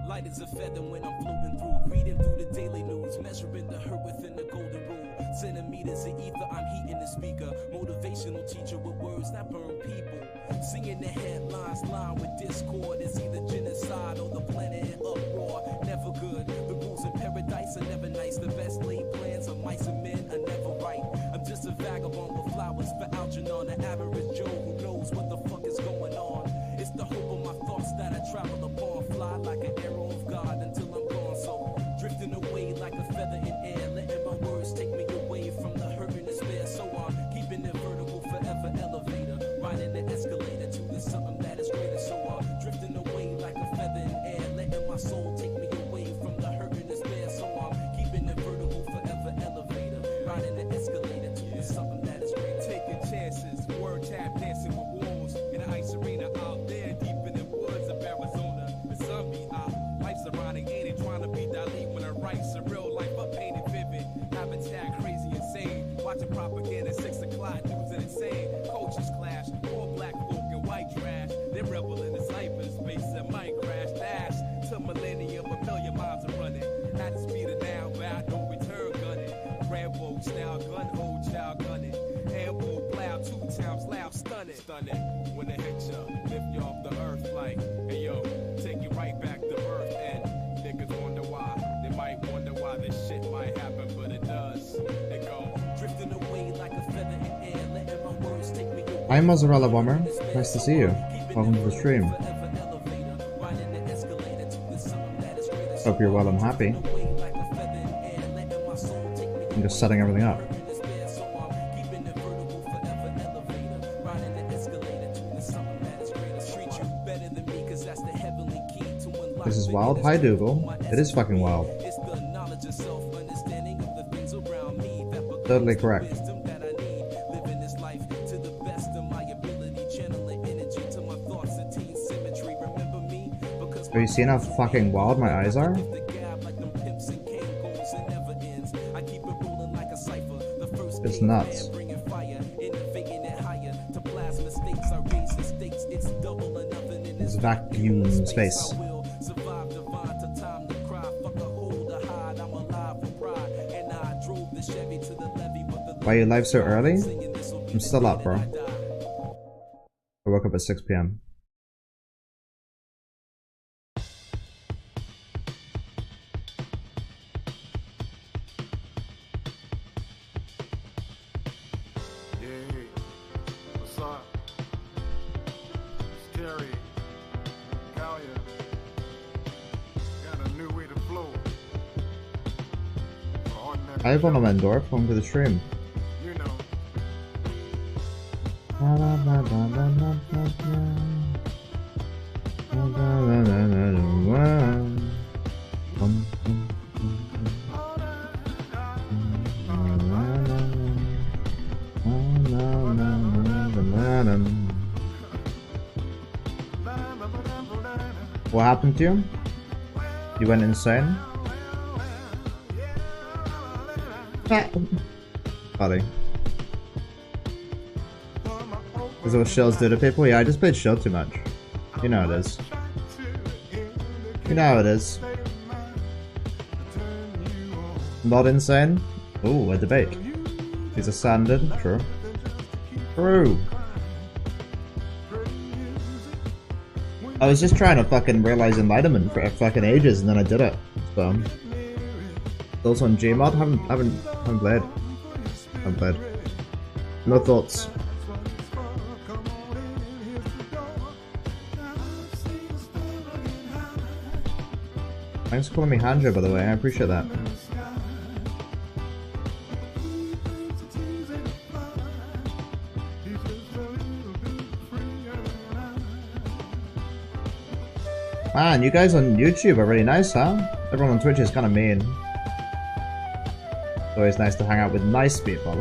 Light as a feather when I'm floating through, reading through the daily news, measuring the hurt within the golden rule. Centimeters of ether, I'm heating the speaker. Motivational teacher with words that burn people. Singing the headlines, line with discord. It's either genocide or the planet in uproar. Never good. The rules in paradise are never nice. The best laid plans of mice and men are never right. I'm just a vagabond with flowers for Algernon, the average Joe who knows what the fuck is going on. It's the hope of my thoughts that I travel upon. Fly like an arrow of God until I'm gone. So drifting away like a feather in air, letting my words take me away from the hurt and despair. So I'm keeping it vertical, forever elevator, riding the escalator to something that is greater. So I'm drifting away like a feather in air, letting my soul take me away from the hurt and despair. So I'm keeping it vertical, forever elevator, riding the escalator to something that is greater. Taking chances, word tap dancing with wolves in the ice arena out there deep in the woods of Arizona. The sun be out, life's ironic, ain't it? Trying to be Dali when I write surreal life up painted vivid. Habitat crazy insane, watching propaganda 6 o'clock news and insane. Cultures clash, poor black folk and white trash. They rebel in the cyberspace that might crash. Dash to millennium, a million miles are running. At the speed of now, bound no return gunning. Rambo style gun, old child gunning. Ambo plow 2 times loud, stunning. Stunning when they hit ya, lift you off the earth like, hey yo, take you right back to earth. And niggas wonder why, they might wonder why this shit might happen, but it does. They go Drifting away like a feather in air, letting my words take me away. I'm Mozzarella Bomber. Nice to see you. Welcome to the stream. Hope you're well and happy. I'm just setting everything up. This is wild. Hi, Dougal. It is fucking wild. Totally correct. Have you seen how fucking wild my eyes are? It's nuts. It's vacuum space. Why are you live so early? I'm still up, bro. I woke up at 6 PM. Hi, Von Mendorf. Welcome to the stream. What happened to you? You went insane? Buddy. Is that what shells do to people? Yeah, I just played shell too much. You know it is. You know how it is. Not insane? Ooh, a debate. These are standard. True. True. I was just trying to fucking realize enlightenment for fucking ages and then I did it. So. Thoughts on Gmod? Haven't played. Haven't played. No thoughts. Thanks for calling me Hanjo, by the way. I appreciate that. Man, you guys on YouTube are really nice, huh? Everyone on Twitch is kind of mean. It's always nice to hang out with nice people.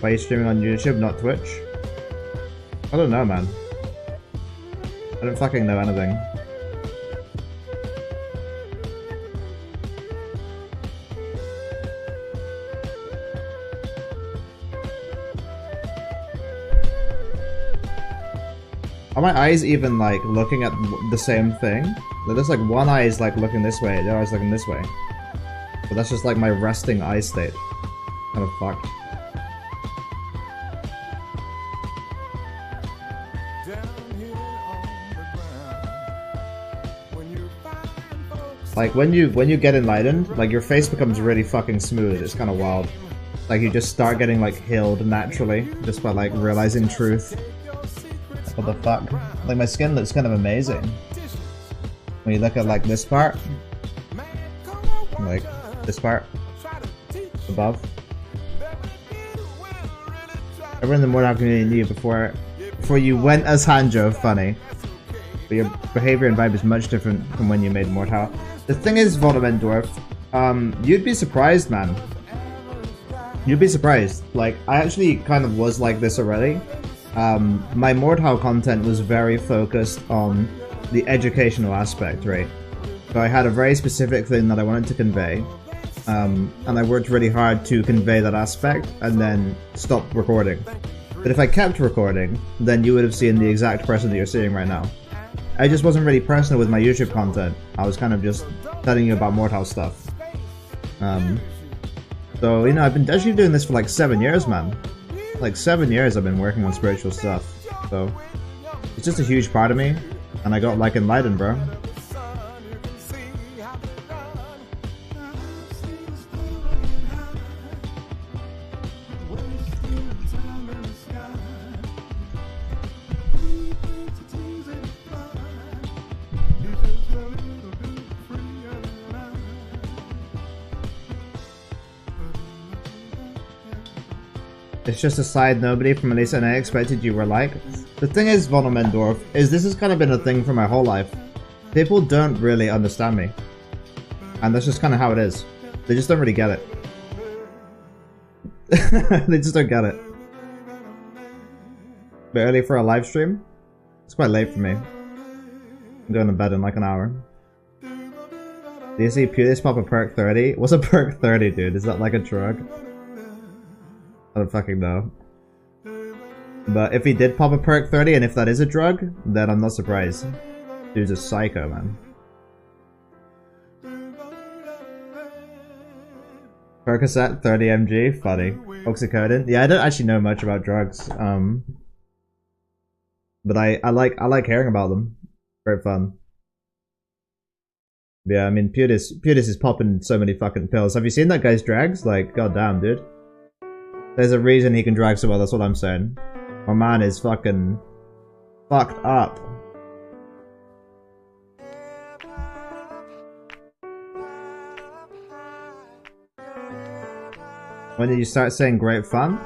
Why are you streaming on YouTube, not Twitch? I don't know, man. I don't fucking know anything. Are my eyes even like looking at the same thing? There's like one eye is like looking this way, the other eye's looking this way. But that's just like my resting eye state. Kind of fucked. Like when you get enlightened, like your face becomes really fucking smooth. It's kind of wild. Like you just start getting like healed naturally just by like realizing truth. What the fuck? Like my skin looks kind of amazing. When you look at like this part, like this part above. Everyone in the Mordhau community knew before you went as Hanjo. Funny, but your behavior and vibe is much different from when you made Mordhau. The thing is, Voldemort Dwarf, you'd be surprised, man. You'd be surprised. Like, I actually kind of was like this already. My Mordhau content was very focused on the educational aspect, right? So I had a very specific thing that I wanted to convey, and I worked really hard to convey that aspect, and then stopped recording. But if I kept recording, then you would have seen the exact person that you're seeing right now. I just wasn't really personal with my YouTube content. I was kind of just telling you about Mordhau stuff. So, you know, I've been actually doing this for like 7 years, man. Like 7 years I've been working on spiritual stuff. So, it's just a huge part of me. And I got like enlightened, bro. It's just a side nobody from Elisa and I expected you were like. The thing is, Voldemort, is this has kind of been a thing for my whole life. People don't really understand me. And that's just kind of how it is. They just don't really get it. They just don't get it. Bit early for a live stream? It's quite late for me. I'm going to bed in like an hour. Do you see Pewdies pop a perk 30? What's a perk 30, dude? Is that like a drug? I don't fucking know. But if he did pop a perk 30 and if that is a drug, then I'm not surprised. Dude's a psycho, man. Percocet 30 mg, funny. Oxycodone. Yeah, I don't actually know much about drugs. But I like hearing about them. Very fun. Yeah, I mean Pewdies is popping so many fucking pills. Have you seen that guy's drags? Like, goddamn, dude. There's a reason he can drag so well, that's what I'm saying. My man is fucking fucked up. When did you start saying great fun?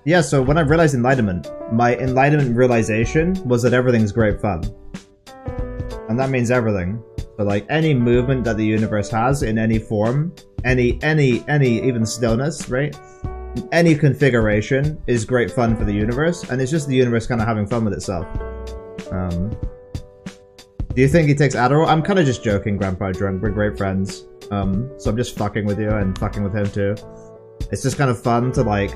Yeah, so when I realized enlightenment, my enlightenment realization was that everything's great fun. And that means everything. So like any movement that the universe has in any form, any even stillness, right? Any configuration is great fun for the universe, and it's just the universe kind of having fun with itself. Do you think he takes Adderall? I'm kind of just joking, Grandpa Drunk. We're great friends. So I'm just fucking with you and fucking with him too. It's just kind of fun to like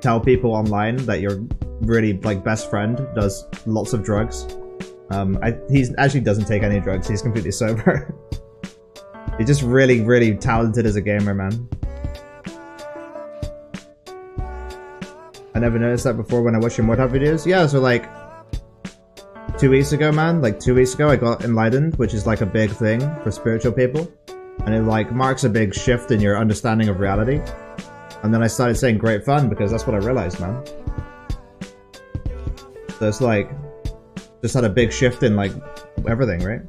tell people online that your really like best friend does lots of drugs. He actually doesn't take any drugs. He's completely sober. He's just really, really talented as a gamer, man. I never noticed that before when I watched your Mordhau videos. Yeah, so like 2 weeks ago, man. Like 2 weeks ago, I got enlightened, which is like a big thing for spiritual people, and it like marks a big shift in your understanding of reality. And then I started saying great fun because that's what I realized, man. So it's like just had a big shift in like everything, right?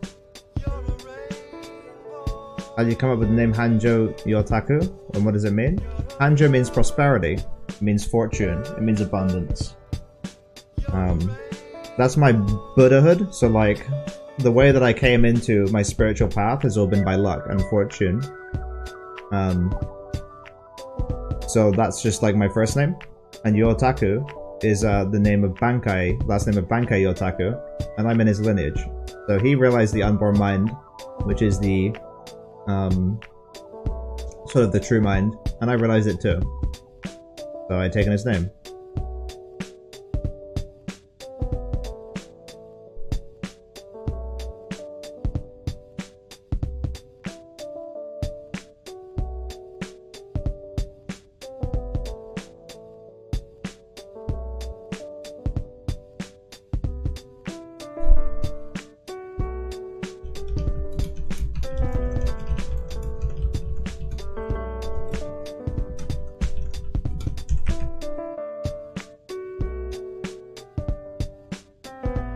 How do you come up with the name Hanjo Yotaku? And what does it mean? Hanjo means prosperity. It means fortune. It means abundance. That's my Buddhahood. So like, the way that I came into my spiritual path has all been by luck and fortune. So that's just like my first name. And Yotaku is the name of Bankai, last name of Bankai Yotaku. And I'm in his lineage. So he realized the unborn mind, which is the sort of the true mind, and I realized it too. So I'd taken his name.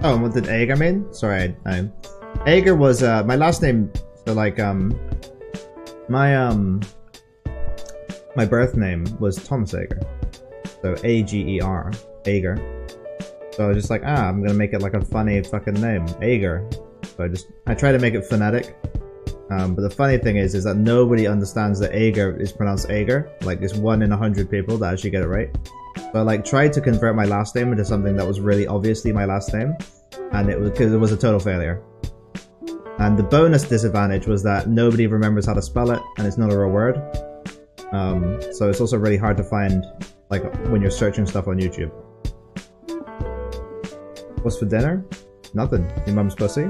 Oh, and what did Ager mean? Sorry, Ager was my last name. So like my birth name was Thomas Ager. So A-G-E-R, Ager. So I was just like, I'm gonna make it like a funny fucking name, Ager. So I try to make it phonetic. But the funny thing is that nobody understands that Ager is pronounced Ager. Like, it's 1 in 100 people that actually get it right. So I like tried to convert my last name into something that was really obviously my last name, and it was a total failure. And the bonus disadvantage was that nobody remembers how to spell it, and it's not a real word. So it's also really hard to find, like, when you're searching stuff on YouTube. What's for dinner? Nothing. Your mum's pussy?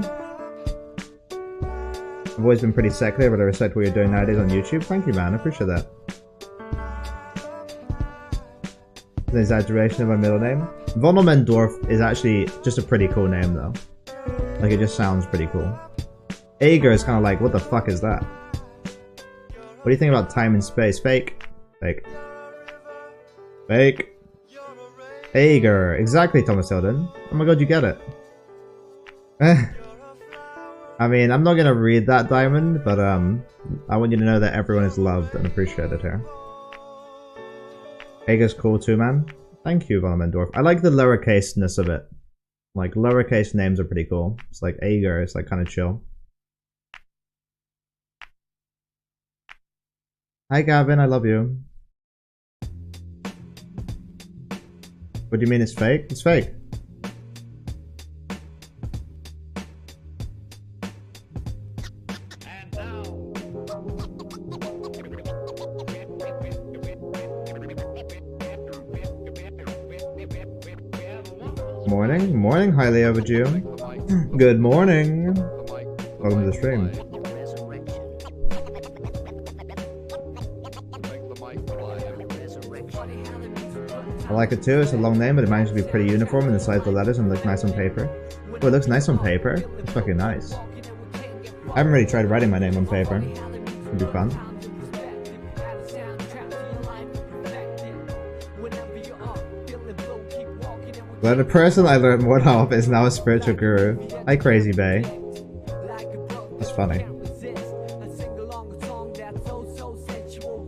I've always been pretty secular, but I respect what you're doing nowadays on YouTube. Thank you, man. I appreciate that. An exaggeration of my middle name. Von Mendorf is actually just a pretty cool name, though. Like, it just sounds pretty cool. Ager is kind of like, what the fuck is that? What do you think about time and space? Fake. Fake. Fake. Ager. Exactly, Thomas Hilden. Oh my god, you get it. I mean, I'm not gonna read that, Diamond, but I want you to know that everyone is loved and appreciated here. Ager's cool too, man. Thank you, Von Mendorf. I like the lowercase-ness of it. Like, lowercase names are pretty cool. It's like Ager, it's like kind of chill. Hi, Gavin, I love you. What do you mean it's fake? It's fake. Morning, morning, highly overdue. Good morning. Welcome to the stream. I like it too. It's a long name, but it managed to be pretty uniform in the size of the letters and look nice on paper. Oh, it looks nice on paper. It's fucking nice. I haven't really tried writing my name on paper. It'd be fun. But the person I learned more of is now a spiritual guru. Hi, Crazy Bay. That's funny.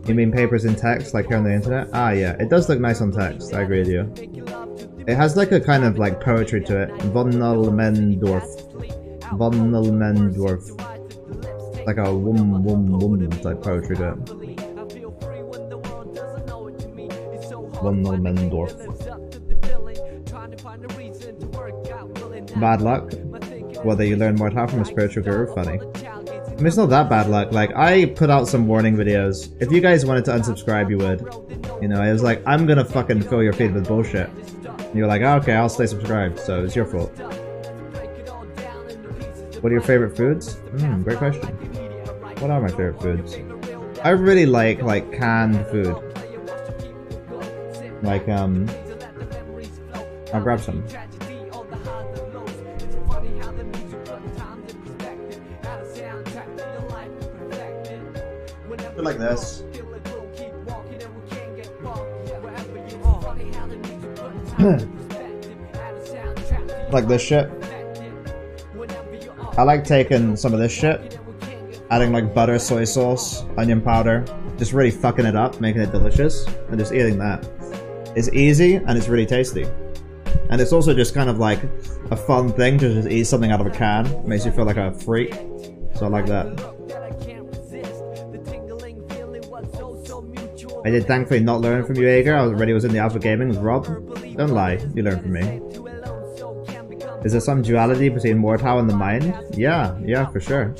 You mean papers in text, like here on the internet? Ah, yeah. It does look nice on text. I agree with you. It has like a kind of like poetry to it. Von Mendorf. Von Mendorf. Like a wum type poetry to it. Von Mendorf. Bad luck? Whether you learn more from a spiritual guru? Funny. I mean, it's not that bad luck. Like, I put out some warning videos. If you guys wanted to unsubscribe, you would. You know, I was like, I'm gonna fucking fill your feed with bullshit. And you were like, oh, okay, I'll stay subscribed, so it's your fault. What are your favorite foods? Great question. What are my favorite foods? I really like canned food. Like, I'll grab some. Like this. Like this shit. I like taking some of this shit, adding like butter, soy sauce, onion powder, just really fucking it up, making it delicious, and just eating that. It's easy and it's really tasty. And it's also just kind of like a fun thing to just eat something out of a can. It makes you feel like a freak. So I like that. I did thankfully not learn from you, Ager. I already was in the Alpha Gaming with Rob. Don't lie, you learned from me. Is there some duality between Mortal and the mind? Yeah, for sure.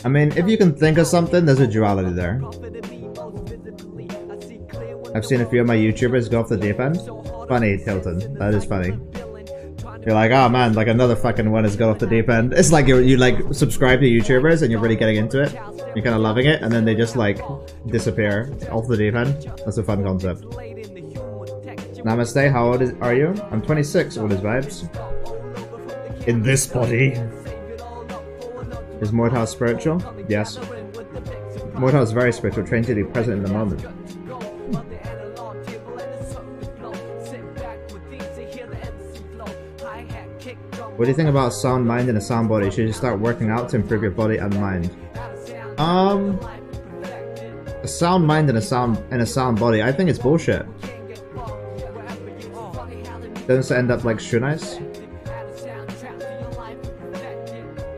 I mean, if you can think of something, there's a duality there. I've seen a few of my YouTubers go off the deep end. Funny, Tilton. That is funny. You're like, oh man, like another fucking one has gone off the deep end. It's like you like subscribe to YouTubers and you're really getting into it. You're kind of loving it, and then they just like disappear off the deep end. That's a fun concept. Namaste, how old are you? I'm 26, all his vibes. In this body. Is Mortal spiritual? Yes. Mortal is very spiritual, trained to be present in the moment. What do you think about a sound mind and a sound body? Should you start working out to improve your body and mind? A sound mind and a sound body. I think it's bullshit. Don't end up like Shunice.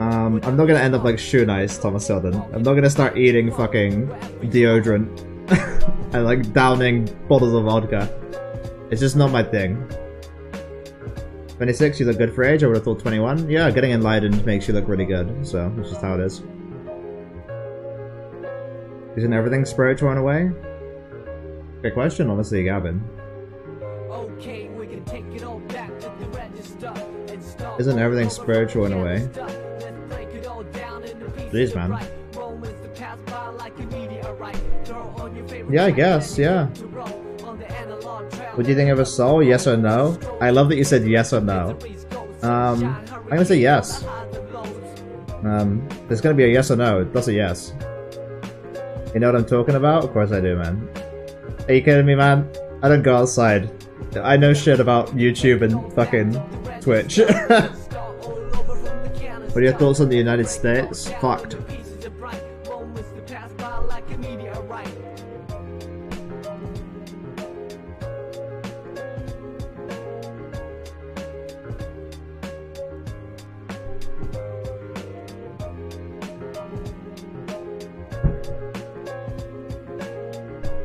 I'm not gonna end up like Shunice, Thomas Selden. I'm not gonna start eating fucking deodorant and like downing bottles of vodka. It's just not my thing. 26, you look good for age. I would have thought 21. Yeah, getting enlightened makes you look really good. So, that's just how it is. Isn't everything spiritual in a way? Good question, honestly, Gavin. Okay, we can take it all back to the register. Isn't everything spiritual in a way? Jeez, man. Yeah, I guess, yeah. What do you think of a soul? Yes or no? I love that you said yes or no. I'm gonna say yes. There's gonna be a yes or no. That's a yes. You know what I'm talking about? Of course I do, man. Are you kidding me, man? I don't go outside. I know shit about YouTube and fucking Twitch. What are your thoughts on the United States? Fucked.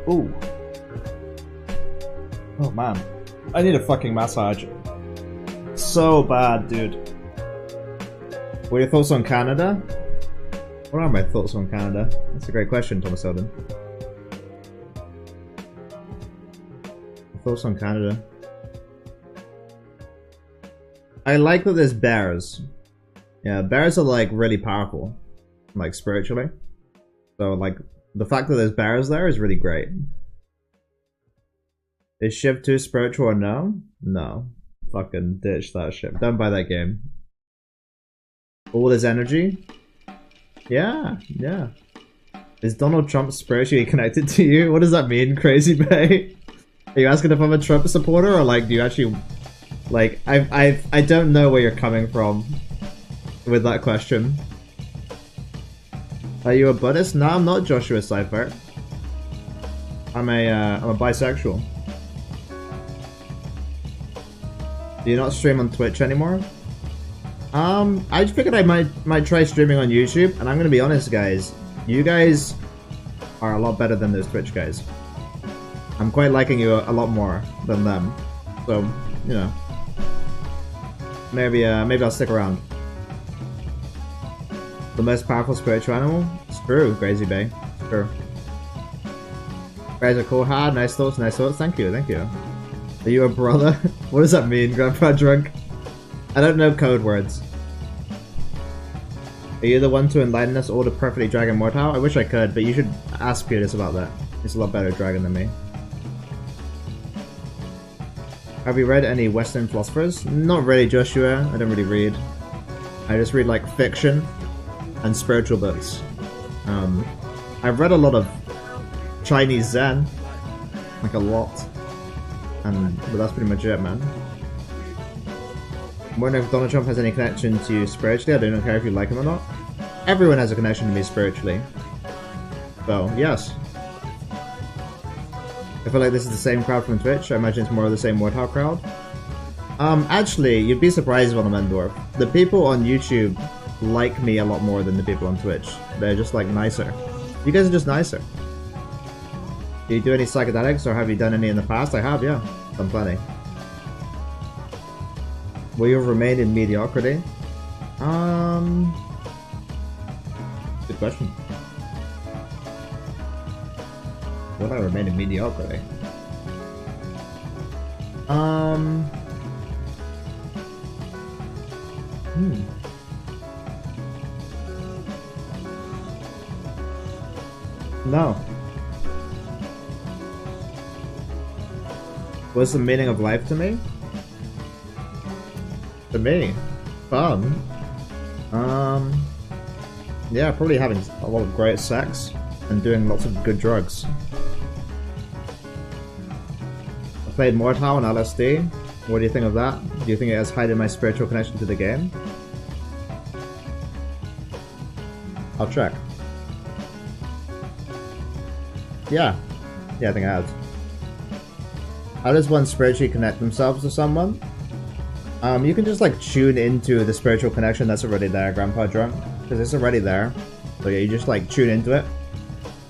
Ooh. Oh man. I need a fucking massage. So bad, dude. What are your thoughts on Canada? What are my thoughts on Canada? That's a great question, Thomas Selden. Thoughts on Canada? I like that there's bears. Yeah, bears are like really powerful. Like spiritually. So like, the fact that there's bears there is really great. Is Shiv 2 spiritual or no? No. Fucking ditch that shit. Don't buy that game. All this energy? Yeah, yeah. Is Donald Trump spiritually connected to you? What does that mean, Crazy Bay? Are you asking if I'm a Trump supporter, or like, do you actually... Like, I don't know where you're coming from with that question. Are you a Buddhist? No, I'm not, Joshua Seifert. I'm a bisexual. Do you not stream on Twitch anymore? I just figured I might try streaming on YouTube, and I'm gonna be honest, guys. You guys are a lot better than those Twitch guys. I'm quite liking you a lot more than them. So, you know. Maybe I'll stick around. The most powerful spiritual animal? It's true, Crazy Bay. It's true. Guys are cool. Ha, nice thoughts, nice thoughts. Thank you, thank you. Are you a brother? What does that mean, Grandpa Drunk? I don't know code words. Are you the one to enlighten us all to perfectly Dragon Mortal? I wish I could, but you should ask Putis about that. He's a lot better dragon than me. Have you read any Western philosophers? Not really, Joshua. I don't really read. I just read like fiction and spiritual books. I've read a lot of Chinese Zen, like a lot, but that's pretty much it, man. I'm wondering if Donald Trump has any connection to you spiritually. I don't care if you like him or not. Everyone has a connection to me spiritually. So, yes. I feel like this is the same crowd from Twitch. I imagine it's more of the same Warthog crowd. Actually, you'd be surprised, Vonamendorf. The people on YouTube like me a lot more than the people on Twitch. They're just like nicer. You guys are just nicer. Do you do any psychedelics, or have you done any in the past? I have, yeah. Done plenty. Will you remain in mediocrity? Good question. Will I remain in mediocrity? No. What's the meaning of life to me? To me? Fun? Yeah, probably having a lot of great sex and doing lots of good drugs. I played Mortal and LSD. What do you think of that? Do you think it has heightened my spiritual connection to the game? I'll check. Yeah. Yeah, I think it has. How does one spiritually connect themselves to someone? You can just like tune into the spiritual connection that's already there, Grandpa Drunk. Because it's already there. So yeah, you just like tune into it.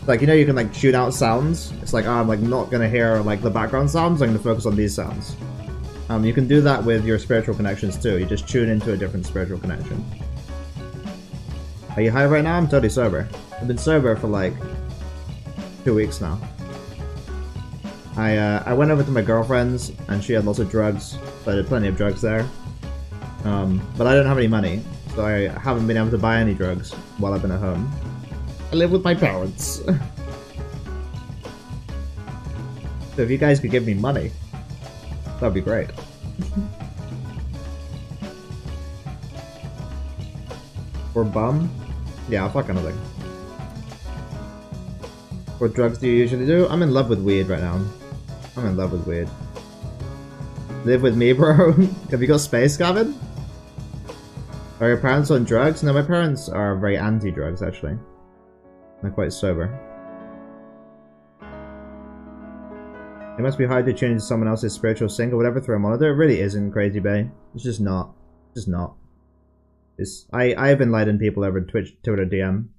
Like, you know, you can like tune out sounds. It's like, oh, I'm like not gonna hear like the background sounds, I'm gonna focus on these sounds. You can do that with your spiritual connections too. You just tune into a different spiritual connection. Are you high right now? I'm totally sober. I've been sober for like 2 weeks now. I went over to my girlfriend's and she had lots of drugs, so I did plenty of drugs there. But I don't have any money, so I haven't been able to buy any drugs while I've been at home. I live with my parents. So if you guys could give me money, that'd be great. For bum? Yeah, fuck anything. What drugs do you usually do? I'm in love with weed right now. I'm in love with weed. Live with me, bro? Have you got space, Gavin? Are your parents on drugs? No, my parents are very anti-drugs, actually. They're quite sober. It must be hard to change someone else's spiritual sync or whatever through a monitor. It really isn't, Crazy Bay. It's just not. It's just not. I've enlightened people over Twitch, Twitter DM.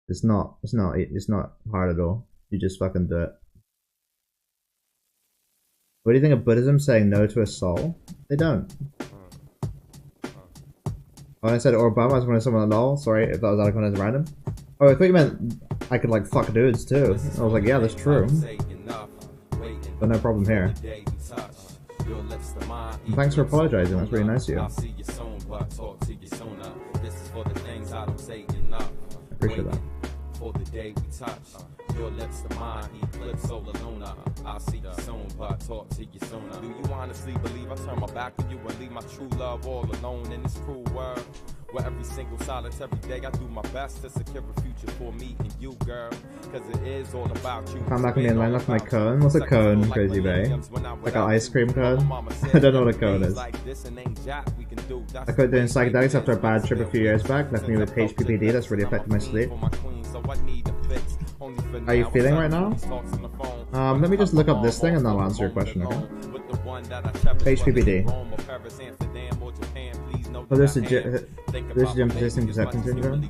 It's not hard at all. You just fucking do it. What do you think of Buddhism saying no to a soul? They don't. When I said Obama, I was going to someone lol. Sorry if that was out of context random. Oh, I thought you meant I could like fuck dudes too. I was like, yeah, that's true. But no problem here. And thanks for apologizing, that's really nice of you. I appreciate that. For the day we touch, your lips to mine, eclipse solar lunar. I'll see you soon, but talk to you sooner. Do you honestly believe I turn my back on you and leave my true love all alone in this cruel world? Where every single solitary day I do my best to secure a future for me and you, girl. Cause it is all about you. I'm not gonna be in line off my cone. What's a cone, Crazy Bay? Like an ice cream cone? I don't know what a cone is. I quit doing psychedelics after a bad trip a few years back. Left me with HPPD that's really affected my sleep. How are you feeling right now? Let me just look up this thing and I'll answer your question, okay? HPPD. Oh, there's a gym persisting perception syndrome.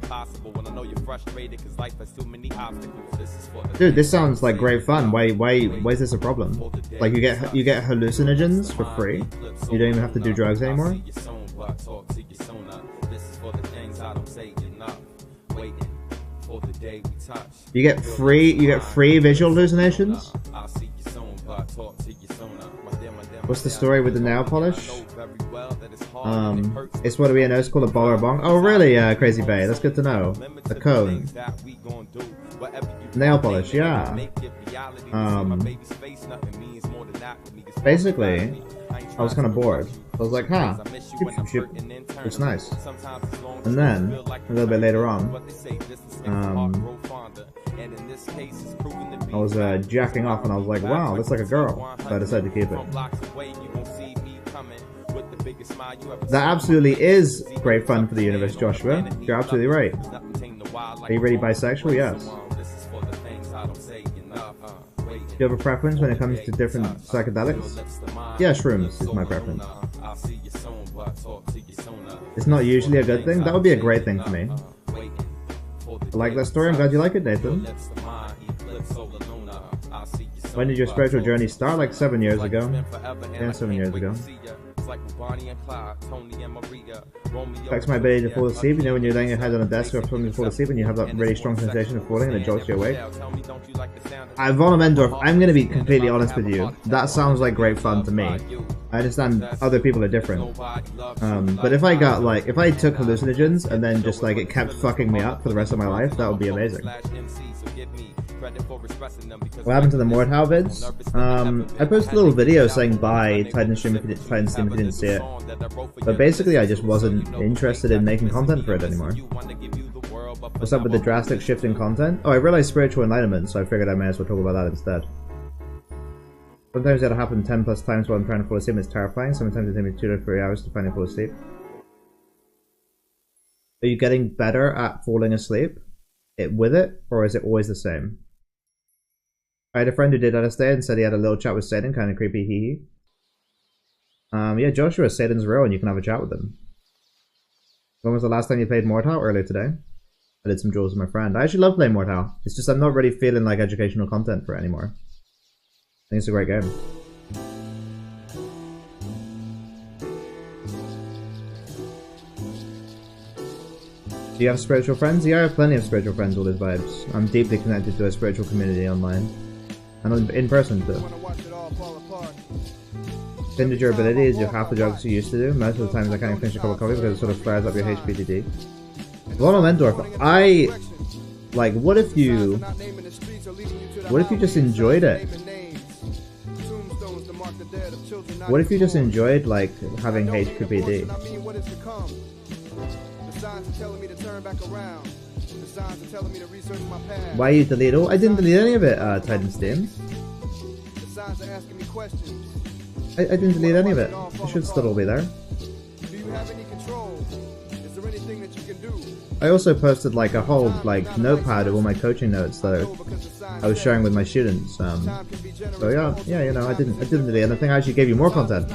Dude, this sounds like great fun. Why is this a problem? Like you get hallucinogens for free? You don't even have to do drugs anymore? You get free visual hallucinations? What's the story with the nail polish? It's what we know it's called a ball or bong. Oh really, Crazy Bay, that's good to know. A cone. Nail polish, yeah. Basically, I was kind of bored. I was like, huh, it's nice. And then, a little bit later on, I was jacking off and I was like, wow, looks like a girl. So I decided to keep it. That absolutely is great fun for the universe, Joshua. You're absolutely right. Are you really bisexual? Yes. Do you have a preference when it comes to different psychedelics? Yeah, shrooms is my preference. It's not usually a good thing. That would be a great thing for me. I like that story. I'm glad you like it, Nathan. When did your spiritual journey start? Like 7 years ago. Yeah, 7 years ago. Affects my ability to fall asleep. You know when you're laying your head on a desk or something to fall asleep and you have that really strong sensation of falling and it jolts you awake? Von Amendorf, I'm going to be completely honest with you. That sounds like great fun to me. I understand other people are different. But if I got like, if I took hallucinogens and then just like it kept fucking me up for the rest of my life, that would be amazing. What happened to the Mordhau vids? I posted a little video saying bye, Titanstream if you didn't see it. But basically I just wasn't interested in making content for it anymore. What's up with the drastic shift in content? Oh, I realized spiritual enlightenment, so I figured I may as well talk about that instead. Sometimes it'll happen 10 plus times while I'm trying to fall asleep and it's terrifying. Sometimes it takes me 2 to 3 hours to finally fall asleep. Are you getting better at falling asleep with it, or is it always the same? I had a friend who did LSD and said he had a little chat with Satan, kind of creepy, hee hee. Yeah, Joshua, Satan's real and you can have a chat with him. When was the last time you played Mortal? Earlier today. I did some duels with my friend. I actually love playing Mortal. It's just I'm not really feeling like educational content for it anymore. I think it's a great game. Do you have spiritual friends? Yeah, I have plenty of spiritual friends, all those vibes. I'm deeply connected to a spiritual community online. And in person too. Hindered your abilities, you half the drugs you used to do. Most of the times I can't even finish a cup of coffee because it sort of flares up your HPDD. Ronald Mendorf, like, what if you just enjoyed it? What if you just enjoyed, like, having HPPD? Why you delete all? I didn't delete any of it, Titan Steam. I didn't delete any of it. It should still all be there. I also posted like a whole notepad of all my coaching notes that I was sharing with my students. So yeah, you know, I didn't delete anything. I actually gave you more content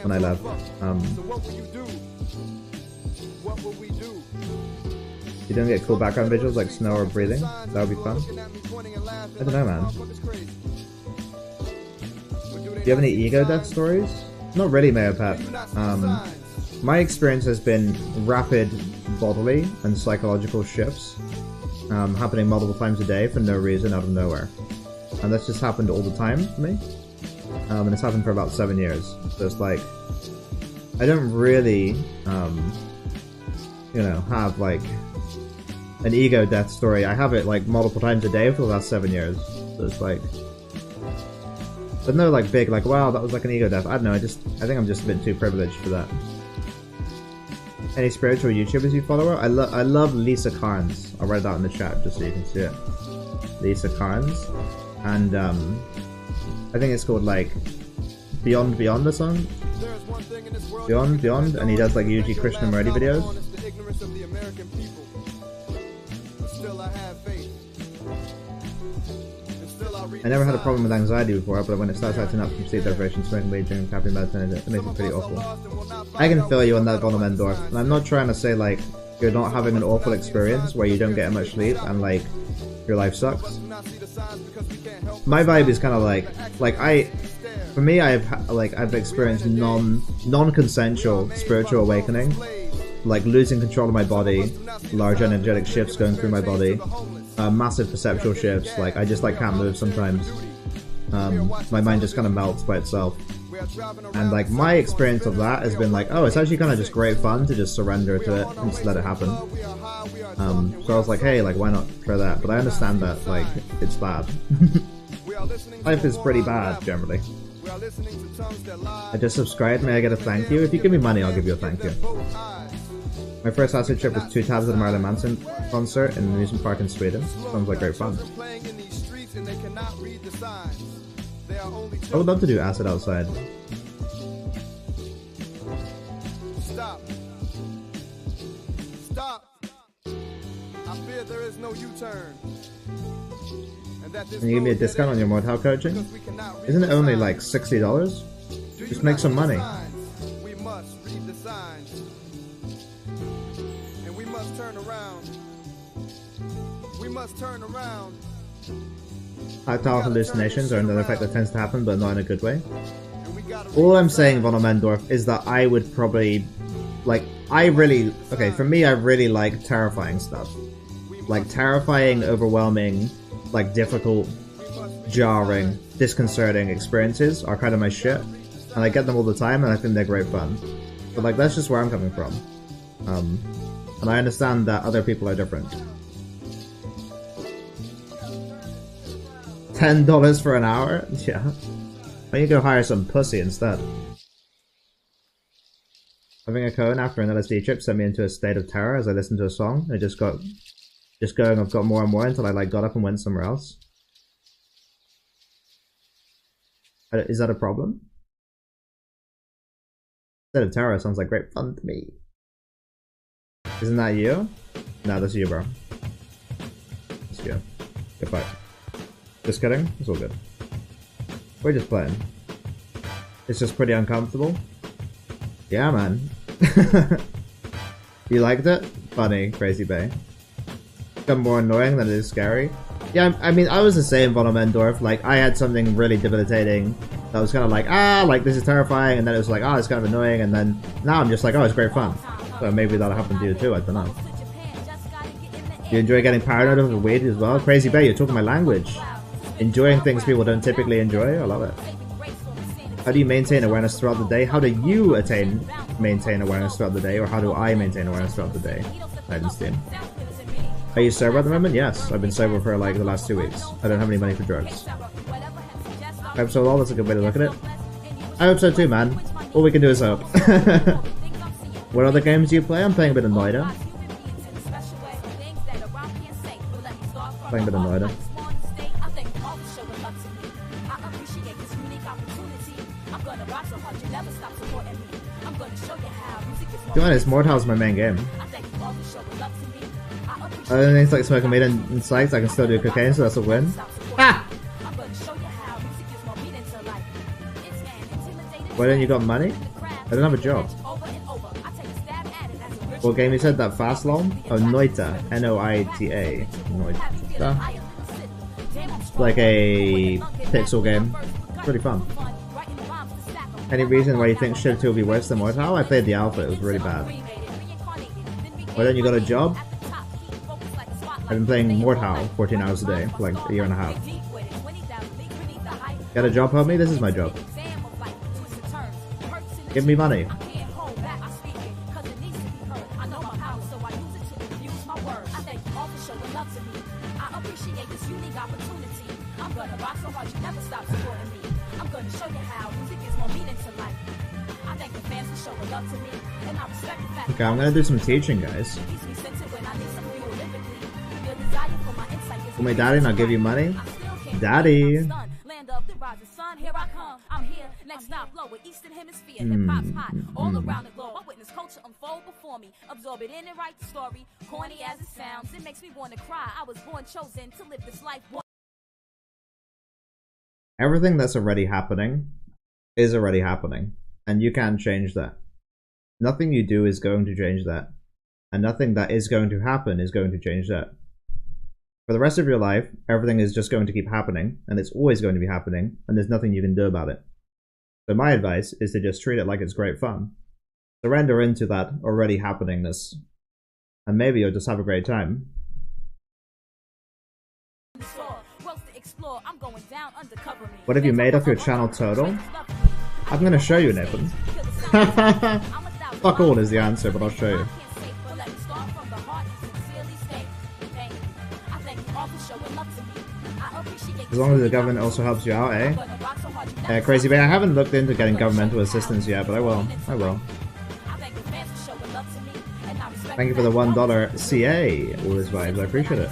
when I left. You don't get cool background visuals like snow or breathing. That would be fun. I don't know, man. Do you have any ego death stories? Not really, Mayopet. My experience has been rapid bodily and psychological shifts happening multiple times a day for no reason out of nowhere. And that's just happened all the time for me. And it's happened for about 7 years. So it's like, I don't really, you know, have like an ego death story. I have it like multiple times a day for the last 7 years. So it's like, but no like big, like wow, that was like an ego death. I don't know, I think I'm just a bit too privileged for that. Any spiritual YouTubers you follow? I love Lisa Carnes. I'll write that in the chat just so you can see it. Lisa Carnes. And I think it's called like Beyond the song? Beyond, and he does like UG Krishnamurti videos. I never had a problem with anxiety before, but when it starts acting up from sleep deprivation, smoking weed, drinking caffeine, medicine, it makes it pretty awful. I can feel you on that, Von Mendorf. And I'm not trying to say like you're not having an awful experience where you don't get much sleep and like your life sucks. My vibe is kind of like for me, I've experienced non-consensual spiritual awakening, like losing control of my body, large energetic shifts going through my body. Massive perceptual shifts, like I just like can't move sometimes. My mind just kind of melts by itself. And like my experience of that has been like, oh, it's actually kind of just great fun to just surrender to it and just let it happen. So I was like, hey, like why not try that? But I understand that like it's bad. Life is pretty bad generally. I just subscribed, may I get a thank you? If you give me money, I'll give you a thank you. My first acid trip was 2 tabs at a Marilyn Manson concert in an amusement park in Sweden. Sounds like great fun. I would love to do acid outside. Stop. I fear there is no U-turn. Can you give me a discount on your Mortal coaching? Isn't it only like $60? Just make some money. We must read the signs. And we must turn around. We must turn around. Tactile hallucinations are another effect that tends to happen, but not in a good way. All I'm saying, Von Mendorf, is that I would probably, like, for me, I really like terrifying stuff. Like, terrifying, overwhelming, like, difficult, jarring, disconcerting experiences are kind of my shit. And I get them all the time, and I think they're great fun. But, like, that's just where I'm coming from. And I understand that other people are different. $10 for an hour? Yeah. Why don't you go hire some pussy instead? Having a cone after an LSD trip sent me into a state of terror as I listened to a song. I just going, I've got more and more until I like got up and went somewhere else. Is that a problem? Instead of terror sounds like great fun to me. Isn't that you? No, that's you, bro. That's you. Get back. Just kidding? It's all good. We're just playing. It's just pretty uncomfortable. Yeah, man. You liked it? Funny, Crazy Bay. It's got more annoying than it is scary. Yeah, I mean, I was the same von Mendorf. Like, I had something really debilitating that was kind of like, like, this is terrifying, and then it was like, it's kind of annoying, and then now I'm just like, it's great fun. So maybe that'll happen to you too, I don't know. Do you enjoy getting paranoid over weed as well? Crazy Bay, you're talking my language. Enjoying things people don't typically enjoy? I love it. How do you maintain awareness throughout the day? How do you maintain awareness throughout the day? Or how do I maintain awareness throughout the day? Livestream. Are you sober at the moment? Yes, I've been sober for like the last 2 weeks. I don't have any money for drugs. I hope so. Well, that's a good way to look at it. I hope so too, man. All we can do is hope. What other games do you play? I'm playing a bit of Noida. Playing a bit of Noida. To be honest, Mordhau is my main game. Other things like smoking weed and psychs, I can still do cocaine, so that's a win. Ah! Why don't you got money? I don't have a job. What game you said? That fast long? Oh, Noita. N-O-I-T-A. Noita. It's like a pixel game. Pretty fun. Any reason why you think Shiv 2 will be worse than Mordhau? I played the alpha, it was really bad. Why don't you got a job? I've been playing Mordhau 14 hours a day for like a year and a half. Got a job, homie? This is my job. Give me money. Okay, I'm gonna do some teaching, guys. For my daddy, and I'll give you money. Daddy. Everything that's already happening is already happening, and you can't change that. Nothing you do is going to change that, and nothing that is going to happen is going to change that. For the rest of your life, everything is just going to keep happening, and it's always going to be happening, and there's nothing you can do about it. So my advice is to just treat it like it's great fun. Surrender into that already happeningness, and maybe you'll just have a great time. What have you made off your channel total? I'm gonna show you, Nathan. Fuck all is the answer, but I'll show you. As long as the government also helps you out, eh? Crazy Bay, I haven't looked into getting governmental assistance yet, but I will. I will. Thank you for the $1 CA. All these vibes, I appreciate it.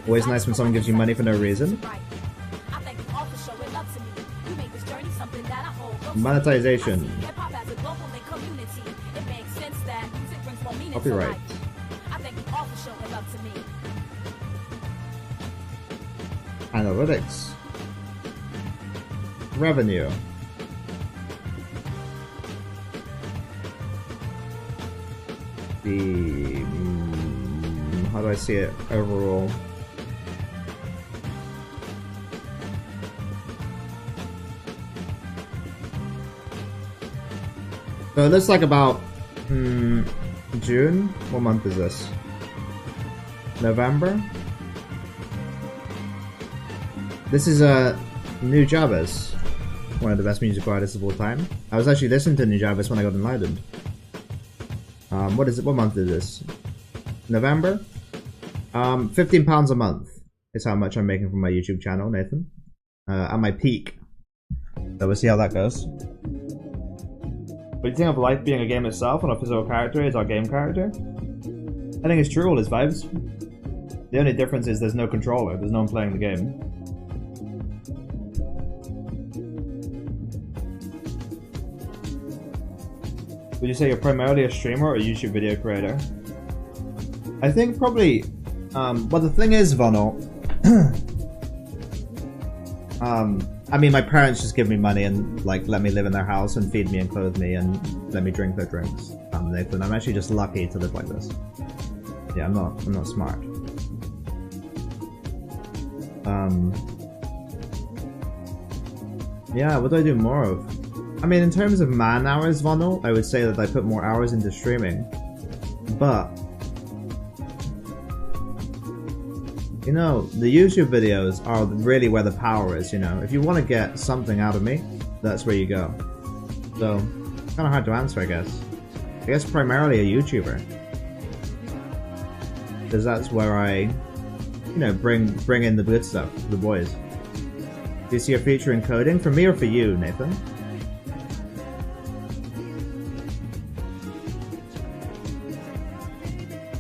Always nice when someone gives you money for no reason. Monetization. Copyright. Analytics. Revenue. The how do I see it overall? So it looks like about June. What month is this? November. This is New Javis, one of the best music artists of all time. I was actually listening to New Javis when I got enlightened. What is it? What month is this? November. £15 a month is how much I'm making from my YouTube channel, Nathan. At my peak. So we'll see how that goes. What do you think of life being a game itself and our physical character is our game character? I think it's true, all his vibes. The only difference is there's no controller, there's no one playing the game. Would you say you're primarily a streamer or a YouTube video creator? I think probably, well the thing is, Vonal, I mean my parents just give me money and like let me live in their house and feed me and clothe me and let me drink their drinks. Nathan, I'm actually just lucky to live like this. Yeah, I'm not smart. Yeah, what do I do more of? I mean, in terms of man hours, Vonal, I would say that I put more hours into streaming. But, you know, the YouTube videos are really where the power is, you know. If you want to get something out of me, that's where you go. So, kind of hard to answer, I guess. I guess primarily a YouTuber. Because that's where I, you know, bring in the good stuff to the boys. Do you see a future in coding? For me or for you, Nathan?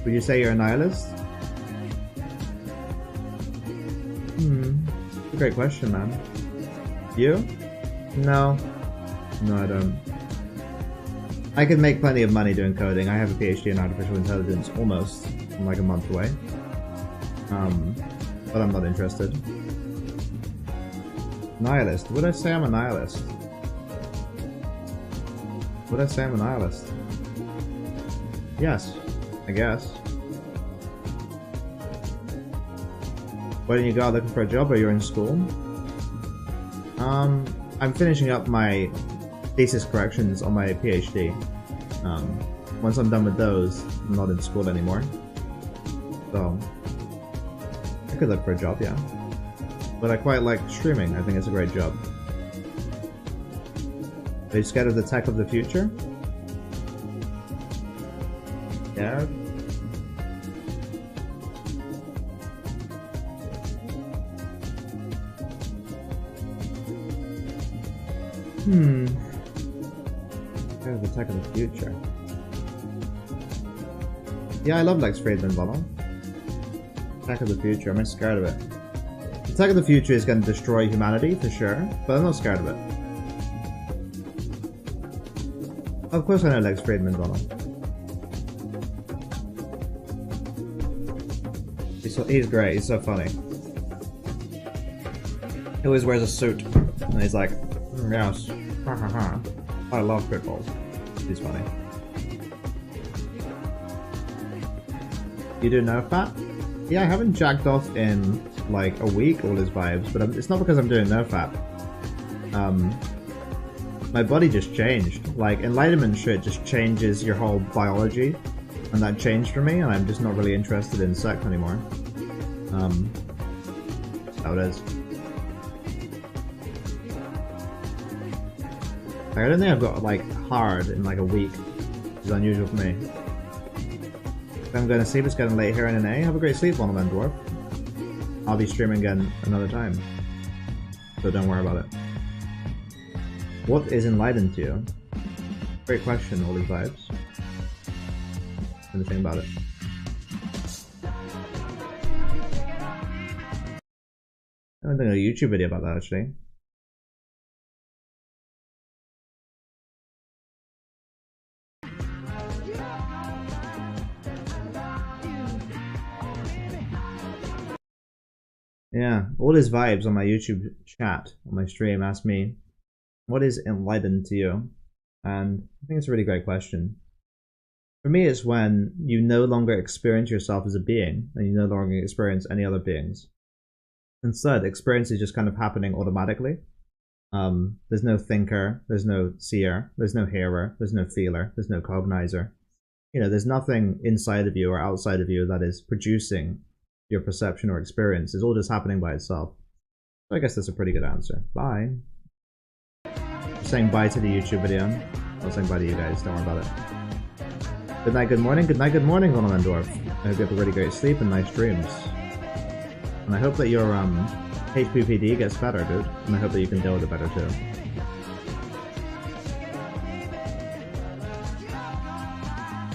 Would you say you're a nihilist? It's a great question, man. You? No. No, I don't. I could make plenty of money doing coding. I have a PhD in artificial intelligence, almost. I'm like a month away. But I'm not interested. Nihilist. Would I say I'm a nihilist? Would I say I'm a nihilist? Yes, I guess. Why didn't you go out looking for a job? Or you're in school? I'm finishing up my thesis corrections on my PhD. Once I'm done with those, I'm not in school anymore. So, I could look for a job, yeah. But I quite like streaming. I think it's a great job. Are you scared of the tech of the future? Yeah. Scared of the tech of the future. Yeah, I love Lex Friedman, Bono. Tech of the future. I'm not scared of it. The tech of the future is going to destroy humanity, for sure, but I'm not scared of it. Of course I know Lex Friedman, Bono. He's great, he's so funny. He always wears a suit, and he's like, yes, I love pickles. He's funny. You do NoFap? Yeah, I haven't jacked off in like a week, all his vibes, but it's not because I'm doing NoFap. My body just changed. Like, enlightenment shit just changes your whole biology, and that changed for me, and I'm just not really interested in sex anymore. That's how it is. Like, I don't think I've got like hard in like a week, which is unusual for me. I'm going to sleep, it's getting late here in NA. Have a great sleep, Monoman Dwarf. I'll be streaming again another time, so don't worry about it. What is enlightened to you? Great question, all these vibes. Anything about it? I haven't done a YouTube video about that actually. Yeah, all his vibes on my YouTube chat, on my stream, asked me, what is enlightened to you? And I think it's a really great question. For me, it's when you no longer experience yourself as a being, and you no longer experience any other beings. Instead, experience is just kind of happening automatically. There's no thinker, there's no seer, there's no hearer, there's no feeler, there's no cognizer. You know, there's nothing inside of you or outside of you that is producing your perception or experience. It's all just happening by itself. So I guess that's a pretty good answer. Bye. I'm saying bye to the YouTube video. I'm saying bye to you guys, don't worry about it. Good night, good morning, Monoman Dwarf. I hope you have a really great sleep and nice dreams. And I hope that your HPPD gets better, dude. And I hope that you can deal with it better too.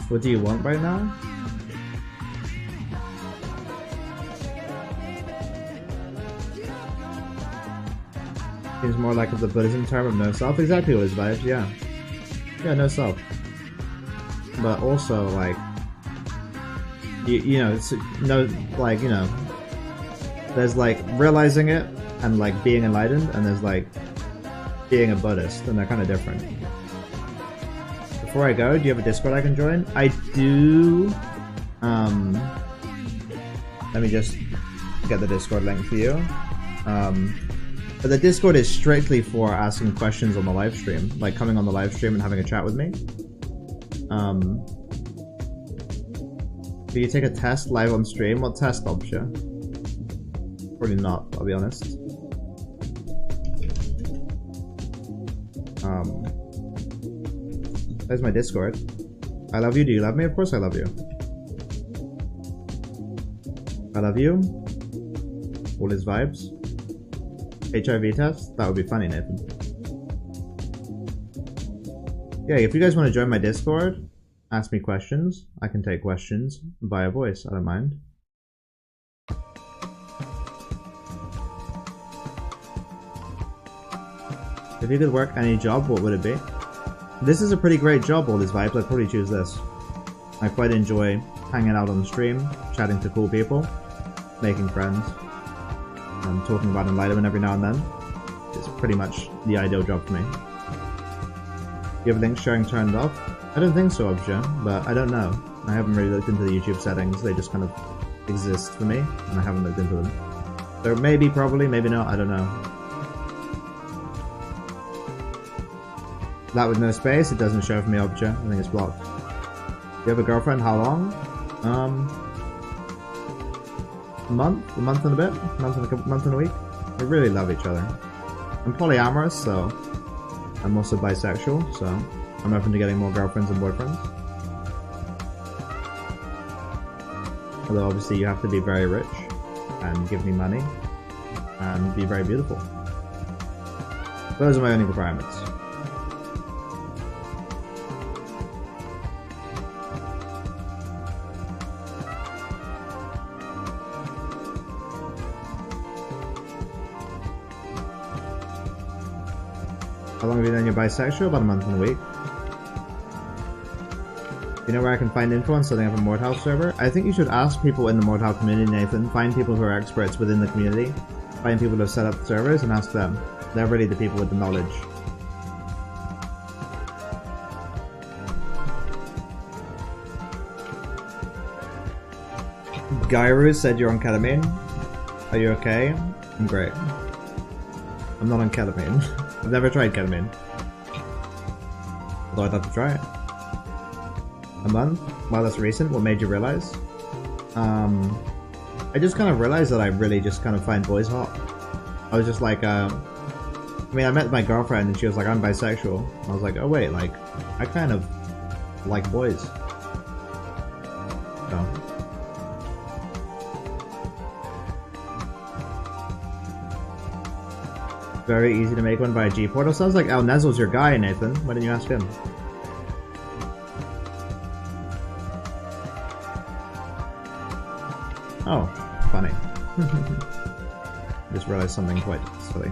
What do you want right now? Seems more like the Buddhism term of no self. Exactly what his vibes, yeah. Yeah, no self. but also like you know, it's no, like, you know, there's like realizing it and like being enlightened, and there's like being a Buddhist, and they're kind of different. Before I go, do you have a Discord I can join? I do. Let me just get the Discord link for you. But the Discord is strictly for asking questions on the live stream, like coming on the live stream and having a chat with me. Do you take a test live on stream? What test, Obsha? Probably not, I'll be honest. There's my Discord. I love you. Do you love me? Of course I love you. I love you. All his vibes. HIV test? That would be funny, Nathan. Yeah, if you guys want to join my Discord, ask me questions. I can take questions via voice. I don't mind. If you could work any job, what would it be? This is a pretty great job, all these vibes. I'd probably choose this. I quite enjoy hanging out on stream, chatting to cool people, making friends, and talking about enlightenment every now and then. It's pretty much the ideal job for me. You have link sharing turned off? I don't think so, Obja, but I don't know. I haven't really looked into the YouTube settings. They just kind of exist for me, and I haven't looked into them. So maybe, probably, maybe not, I don't know. That with no space, it doesn't show for me, Obja. I think it's blocked. You have a girlfriend? How long? A month and a bit, month and a week. We really love each other. I'm polyamorous, so I'm also bisexual, so I'm open to getting more girlfriends and boyfriends. Although obviously you have to be very rich and give me money and be very beautiful. Those are my only requirements. How long have you known you're bisexual? About a month and a week. You know where I can find info on setting up a Mordhau server? I think you should ask people in the Mordhau community, Nathan. Find people who are experts within the community. Find people who have set up servers and ask them. They're really the people with the knowledge. Gyru said you're on ketamine. Are you okay? I'm great. I'm not on ketamine. I've never tried ketamine. Although I'd love to try it. A month? Well, that's recent. What made you realize? I just kind of realized that I really just kind of find boys hot. I was just like, I mean, I met my girlfriend and she was like, I'm bisexual. I was like, oh wait, like, I kind of like boys. So. Very easy to make one by a G-portal. Sounds like Al Nezel's your guy, Nathan. Why didn't you ask him? Oh, funny. Just realized something quite silly.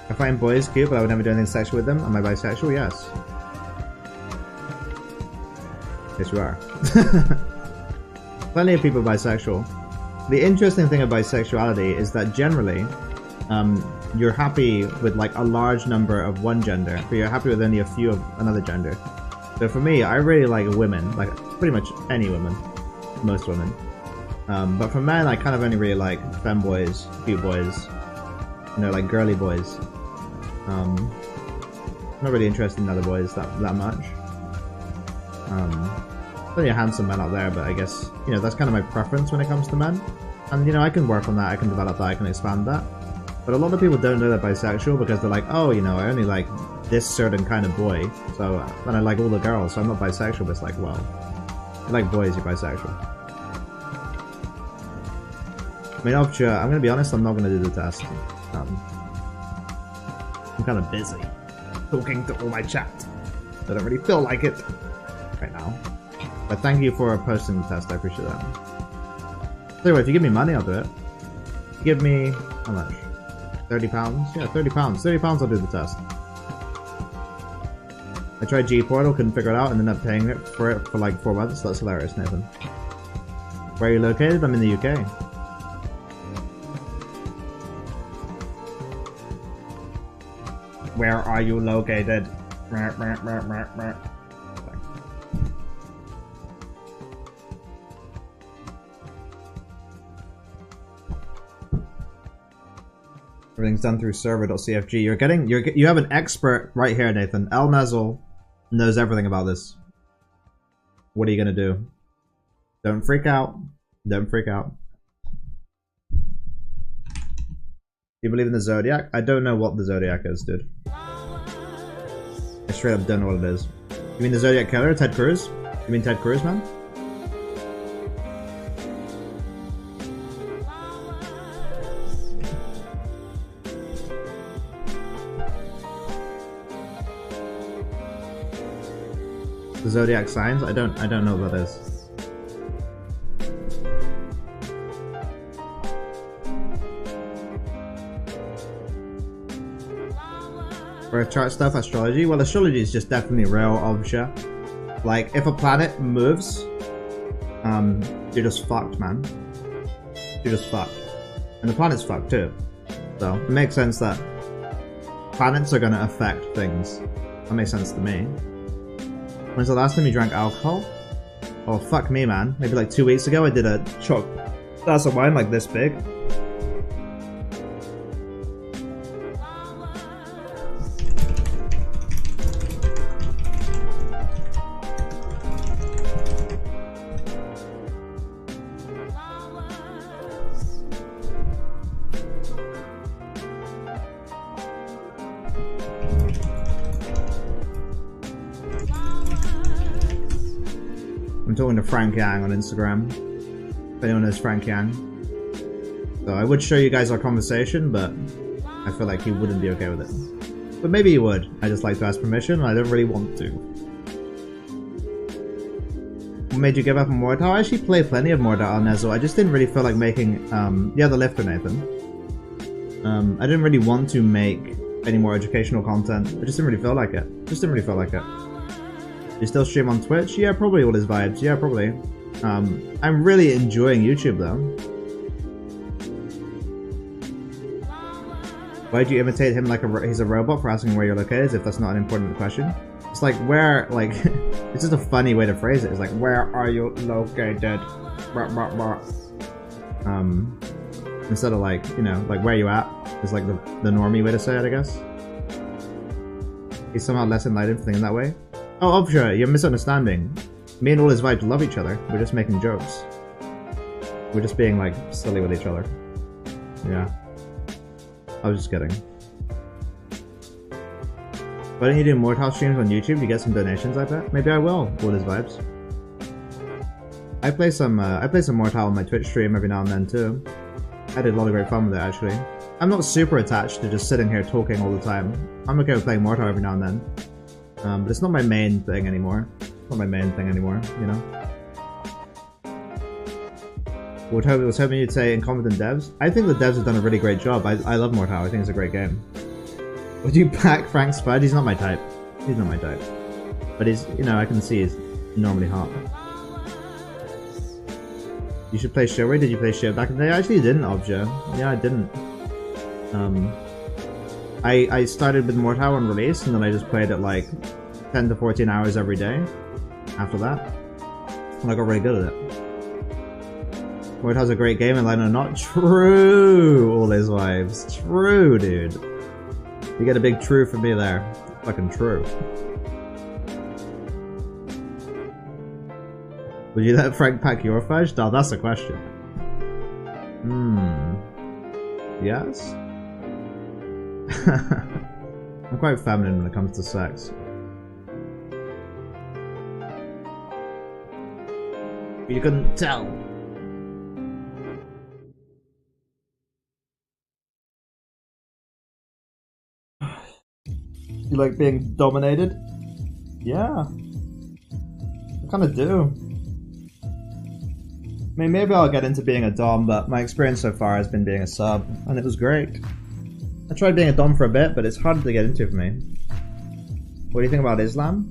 I find boys cute, but I would never do anything sexual with them. Am I bisexual? Yes. Yes, you are. Plenty of people are bisexual. The interesting thing about bisexuality is that generally, you're happy with like a large number of one gender, but you're happy with only a few of another gender. So for me, I really like women, like pretty much any women, most women. But for men, I kind of only really like femboys, cute boys, you know, like girly boys. Not really interested in other boys that much. Plenty of handsome men out there, but I guess, you know, that's kind of my preference when it comes to men. And, you know, I can work on that, I can develop that, I can expand that. But a lot of people don't know they're bisexual because they're like, oh, you know, I only like this certain kind of boy, so then I like all the girls, so I'm not bisexual. But it's like, well, you like boys, you're bisexual. I mean, I'm gonna be honest, I'm not gonna do the test. I'm kind of busy talking to all my chat. I don't really feel like it right now. But thank you for posting the test, I appreciate that. Anyway, if you give me money, I'll do it. Give me... how much? £30? Yeah, £30. £30 I'll do the test. I tried G-Portal, couldn't figure it out, and ended up paying for it for like 4 months. That's hilarious, Nathan. Where are you located? I'm in the UK. Where are you located? Everything's done through server.cfg. You have an expert right here, Nathan. El Nezel knows everything about this. What are you gonna do? Don't freak out. Don't freak out. Do you believe in the Zodiac? I don't know what the Zodiac is, dude. I straight up don't know what it is. You mean the Zodiac Killer, Ted Cruz? You mean Ted Cruz, man? The Zodiac signs? I don't know what that is. Birth chart stuff, astrology? Well, astrology is just definitely real, obviously. Like, if a planet moves, you're just fucked, man. You're just fucked. And the planet's fucked too. So, it makes sense that planets are gonna affect things. That makes sense to me. When's the last time you drank alcohol? Oh, fuck me, man. Maybe like 2 weeks ago I did a glass of wine like this big. I'm talking to Frank Yang on Instagram. If anyone knows Frank Yang. So I would show you guys our conversation, but I feel like he wouldn't be okay with it. But maybe he would. I just like to ask permission, and I don't really want to. What made you give up on Mortal? I actually played plenty of Mortal on Nezel. I just didn't really feel like making... yeah, the lifter, Nathan. I didn't really want to make any more educational content. I just didn't really feel like it. Just didn't really feel like it. You still stream on Twitch? Yeah, probably all his vibes. Yeah, probably. I'm really enjoying YouTube though. Why do you imitate him like he's a robot for asking where you're located if that's not an important question? It's like where, like, it's just a funny way to phrase it. It's like, where are you located? Instead of like, you know, like where you at is like the normie way to say it, I guess. He's somehow less enlightened for thinking that way. Oh, Obsha, you're misunderstanding. Me and all his vibes love each other. We're just making jokes. We're just being, like, silly with each other. Yeah. I was just kidding. Why don't you do Mortal streams on YouTube? You get some donations, I bet. Maybe I will, all his vibes. I play some Mortal on my Twitch stream every now and then, too. I did a lot of great fun with it, actually. I'm not super attached to just sitting here talking all the time. I'm okay with playing Mortal every now and then. But it's not my main thing anymore. It's not my main thing anymore, you know? Was hoping you'd say incompetent devs. I think the devs have done a really great job. I love Mortal. I think it's a great game. Would you back Frank Spud? He's not my type. He's not my type. But he's, you know, I can see he's normally hot. You should play Showway. Did you play Show back in the day? I actually didn't, Obja. Yeah, I didn't. I started with Mortal on release, and then I just played it like 10 to 14 hours every day after that. And I got really good at it. Mortal's a great game, and Lino not true! All his wives. True, dude. You get a big true from me there. Fucking true. Would you let Frank pack your fudge? Oh, that's the question. Yes? I'm quite feminine when it comes to sex. You couldn't tell. You like being dominated? Yeah. I kinda do. I mean, maybe I'll get into being a dom, but my experience so far has been being a sub, and it was great. I tried being a dom for a bit, but it's hard to get into for me. What do you think about Islam?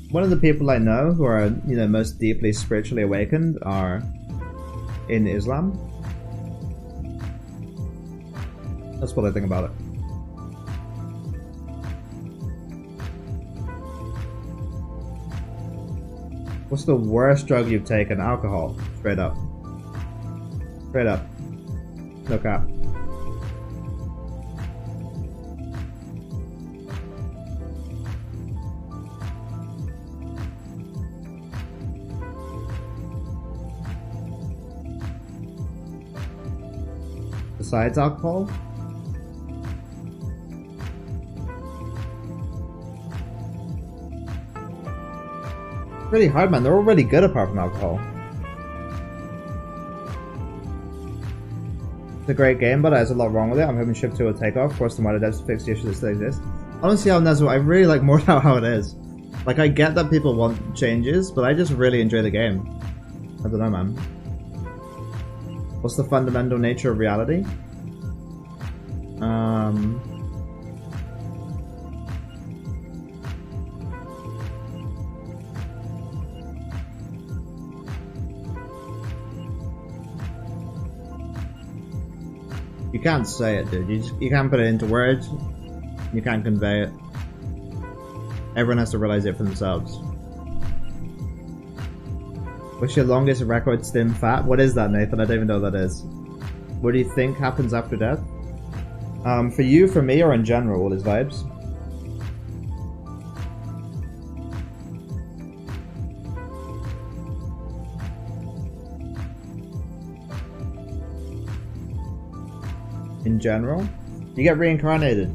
One of the people I know who are, you know, most deeply spiritually awakened are in Islam. That's what I think about it. What's the worst drug you've taken? Alcohol. Straight up. Straight up. No cap. Besides alcohol? Really hard, man. They're all really good apart from alcohol. It's a great game, but there's a lot wrong with it. I'm hoping Shift 2 will take off, force the modder devs to fix the issues that still exist. Honestly, Al-Nazwa, I really like more how it is. Like, I get that people want changes, but I just really enjoy the game. I don't know, man. What's the fundamental nature of reality? You can't say it, dude. You can't put it into words. You can't convey it. Everyone has to realize it for themselves. What's your longest record stim fat? What is that, Nathan? I don't even know what that is. What do you think happens after death? For you, for me, or in general, all his vibes? In general? You get reincarnated.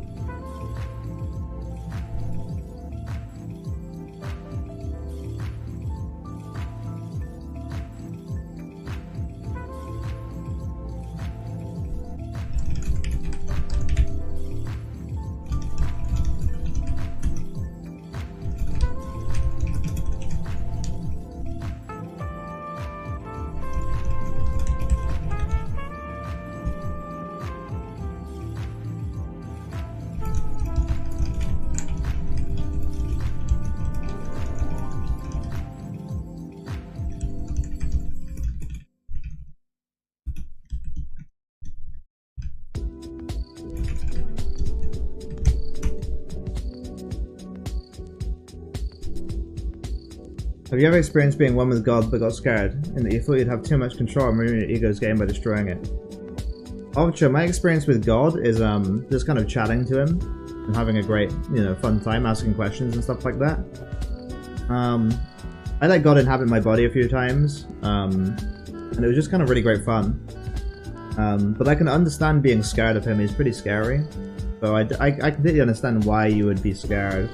Have you ever experienced being one with God but got scared, in that you thought you'd have too much control and ruin your ego's game by destroying it? Obviously, my experience with God is just kind of chatting to him and having a great, you know, fun time, asking questions and stuff like that. I let God inhabit my body a few times, and it was just kind of really great fun. But I can understand being scared of him. He's pretty scary, so I completely understand why you would be scared.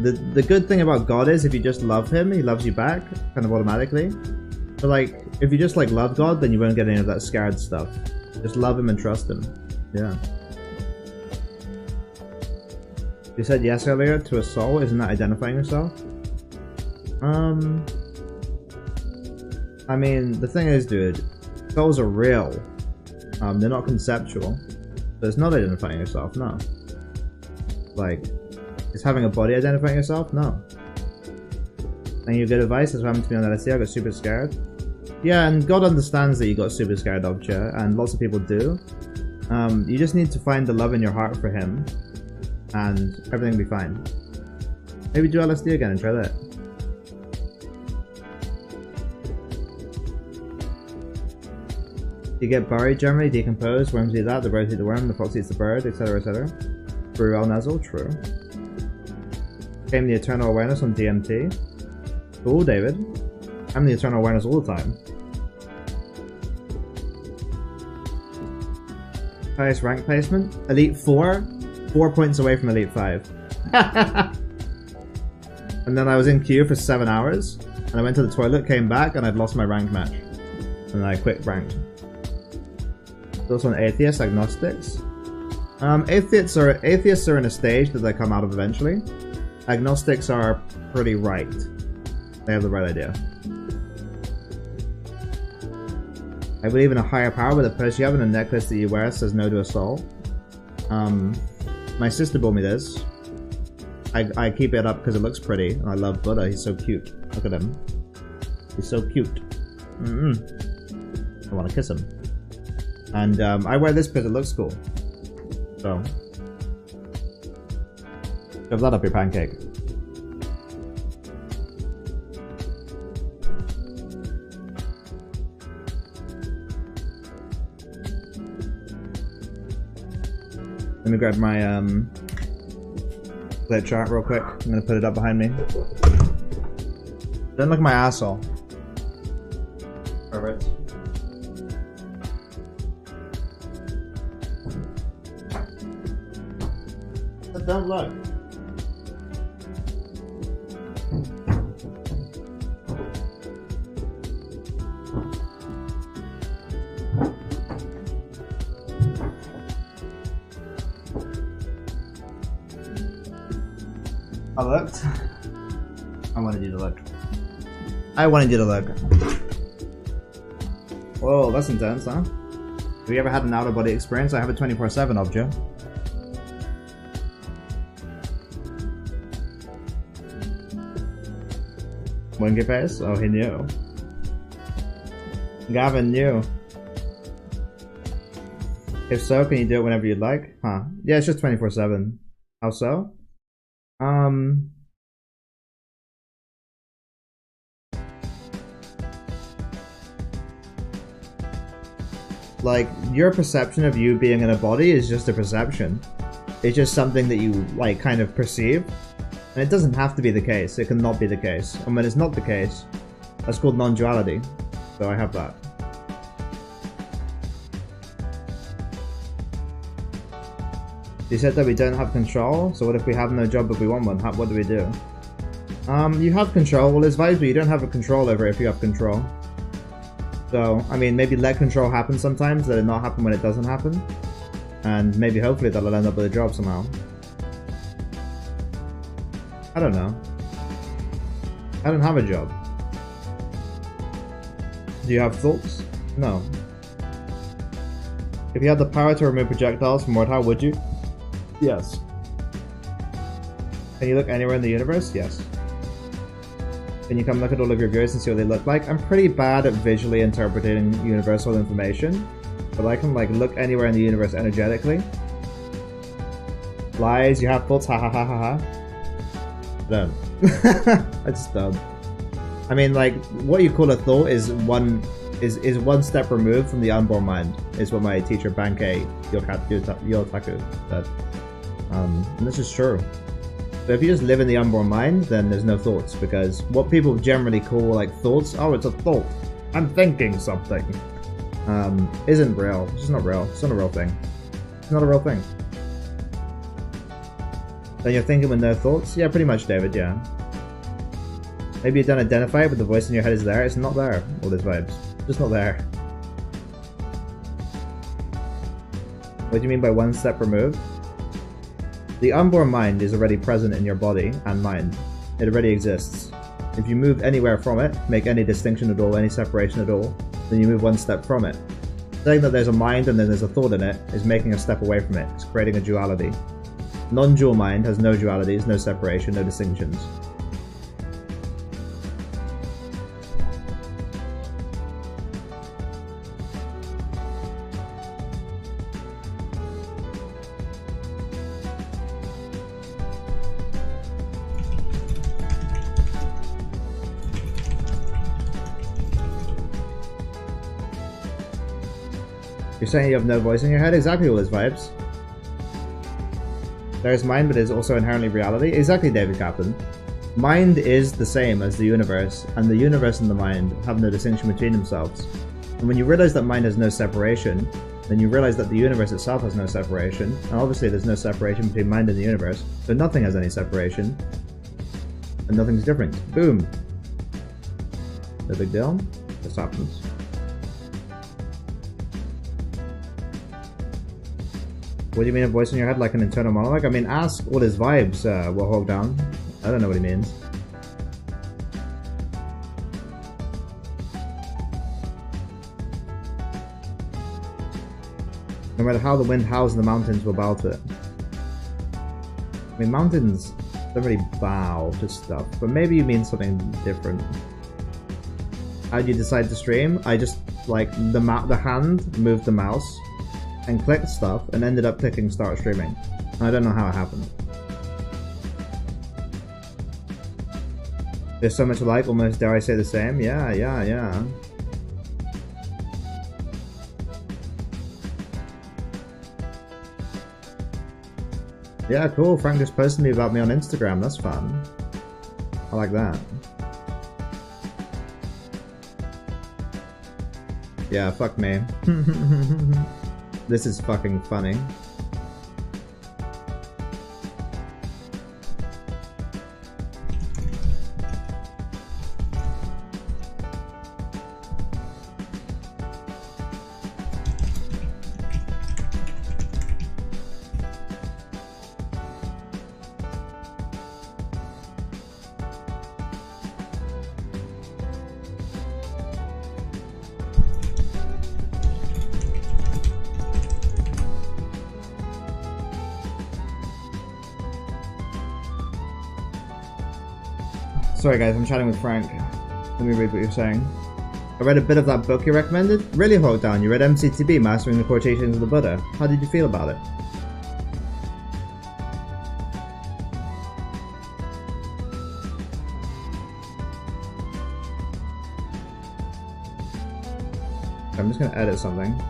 The good thing about God is if you just love him, he loves you back, kind of automatically. But like, if you just like love God, then you won't get any of that scared stuff. Just love him and trust him. Yeah. You said yes earlier to a soul, isn't that identifying yourself? I mean, the thing is, dude, souls are real. They're not conceptual. So it's not identifying yourself, no. Like, is having a body identifying yourself? No. Thank you, good advice. That's what happened to me on LSD. I got super scared. Yeah, and God understands that you got super scared of you, and lots of people do. You just need to find the love in your heart for him, and everything will be fine. Maybe do LSD again and try that. You get buried generally, decompose, worms eat that, the birds eat the worm, the fox eats the bird, etc, etc. True, Al-Nazl, true. Came the eternal awareness on DMT. Cool, David. I'm the eternal awareness all the time. Highest rank placement? Elite 4? 4 points away from Elite 5. And then I was in queue for 7 hours, and I went to the toilet, came back, and I'd lost my rank match. And I quit ranked. Also on atheists, agnostics. Atheists are in a stage that they come out of eventually. Agnostics are pretty right. They have the right idea. I believe in a higher power, but the purse you have and a necklace that you wear says no to assault. My sister bought me this. I keep it up because it looks pretty, and I love Buddha. He's so cute. Look at him. He's so cute. I want to kiss him. And I wear this because it looks cool. So, shove that up your pancake. Let me grab my flip chart real quick. I'm gonna put it up behind me. Don't look at my asshole. Perfect. But don't look. I looked. I wanted you to look. I wanted you to look. Whoa, that's intense, huh? Have you ever had an out-of-body experience? I have a 24/7 of you. Monkey face? Oh, he knew. Gavin knew. If so, can you do it whenever you'd like? Huh. Yeah, it's just 24/7. How so? Like, your perception of you being in a body is just a perception. It's just something that you, like, kind of perceive. And it doesn't have to be the case. It can not be the case. And when it's not the case, that's called non-duality. So I have that. You said that we don't have control, so what if we have no job but we want one? What do we do? You have control. Well, there's vibes, but you don't have a control over it if you have control. So, I mean, maybe let control happen sometimes, let it not happen when it doesn't happen. And maybe, hopefully, that'll end up with a job somehow. I don't know. I don't have a job. Do you have thoughts? No. If you had the power to remove projectiles from Mordhau, would you? Yes. Can you look anywhere in the universe? Yes. Can you come look at all of your viewers and see what they look like? I'm pretty bad at visually interpreting universal information, but I can like look anywhere in the universe energetically. Lies, you have thoughts, ha ha ha ha ha. I don't. I just don't. I mean, like, what you call a thought is one step removed from the unborn mind, is what my teacher Bankei Yotaku said. And this is true. But if you just live in the unborn mind, then there's no thoughts, because what people generally call like thoughts, oh, it's a thought, I'm thinking something, isn't real. It's just not real. It's not a real thing. It's not a real thing. Then you're thinking with no thoughts? Yeah, pretty much, David, yeah. Maybe you don't identify it, but the voice in your head is there. It's not there, all these vibes. It's just not there. What do you mean by one step removed? The unborn mind is already present in your body and mind. It already exists. If you move anywhere from it, make any distinction at all, any separation at all, then you move one step from it. Saying that there's a mind and then there's a thought in it is making a step away from it. It's creating a duality. Non-dual mind has no dualities, no separation, no distinctions. You're saying you have no voice in your head? Exactly all those vibes. There is mind, but it is also inherently reality. Exactly, David Kaplan. Mind is the same as the universe, and the universe and the mind have no distinction between themselves. And when you realize that mind has no separation, then you realize that the universe itself has no separation, and obviously there's no separation between mind and the universe, so nothing has any separation, and nothing's different. Boom! No big deal. This happens. What do you mean a voice in your head, like an internal monologue? I mean, ask what his vibes will hold down. I don't know what he means. No matter how the wind howls in the mountains will bow to it. I mean, mountains don't really bow to stuff, but maybe you mean something different. How did you decide to stream? I just, like, the hand moved the mouse and clicked stuff and ended up clicking start streaming. I don't know how it happened. There's so much alike, almost dare I say the same? Yeah. Yeah, cool. Frank just posted me about me on Instagram. That's fun. I like that. Yeah, fuck me. This is fucking funny. Sorry guys, I'm chatting with Frank. Let me read what you're saying. I read a bit of that book you recommended. Really hot down. You read MCTB, Mastering the Quotations of the Buddha. How did you feel about it? I'm just gonna edit something.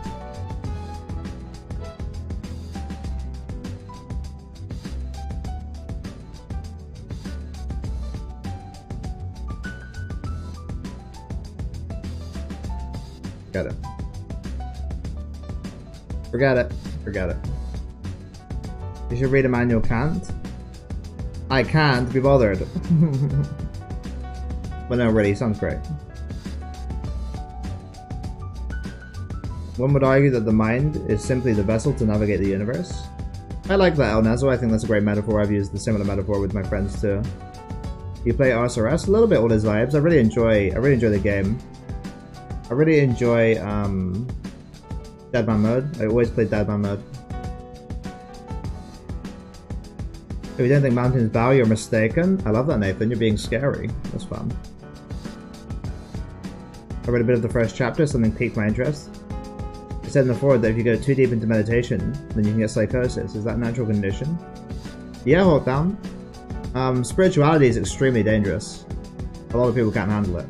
Forget it. Forget it. Forget it. You should read Immanuel Kant. I can't be bothered. But no, really, sounds great. One would argue that the mind is simply the vessel to navigate the universe. I like that, El Nazo. I think that's a great metaphor. I've used the similar metaphor with my friends too. You play RSRS? A little bit all his vibes. I really enjoy the game. I really enjoy Deadman mode. I always play Deadman mode. If you don't think mountains bow, you're mistaken. I love that, Nathan. You're being scary. That's fun. I read a bit of the first chapter. Something piqued my interest. It said in the foreword that if you go too deep into meditation, then you can get psychosis. Is that a natural condition? Yeah, hold down. Spirituality is extremely dangerous. A lot of people can't handle it.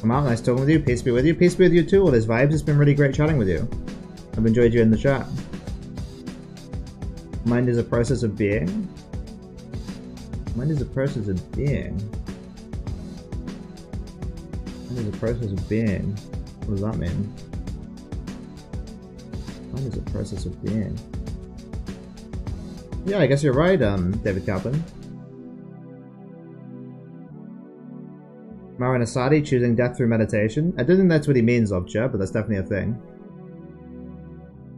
I'm out, nice talking with you, peace be with you. Peace be with you too, all these vibes. It's been really great chatting with you. I've enjoyed you in the chat. Mind is a process of being. Mind is a process of being. Mind is a process of being. What does that mean? Mind is a process of being. Yeah, I guess you're right, David Kaplan. Marin Asadi choosing death through meditation. I don't think that's what he means, Obja, but that's definitely a thing.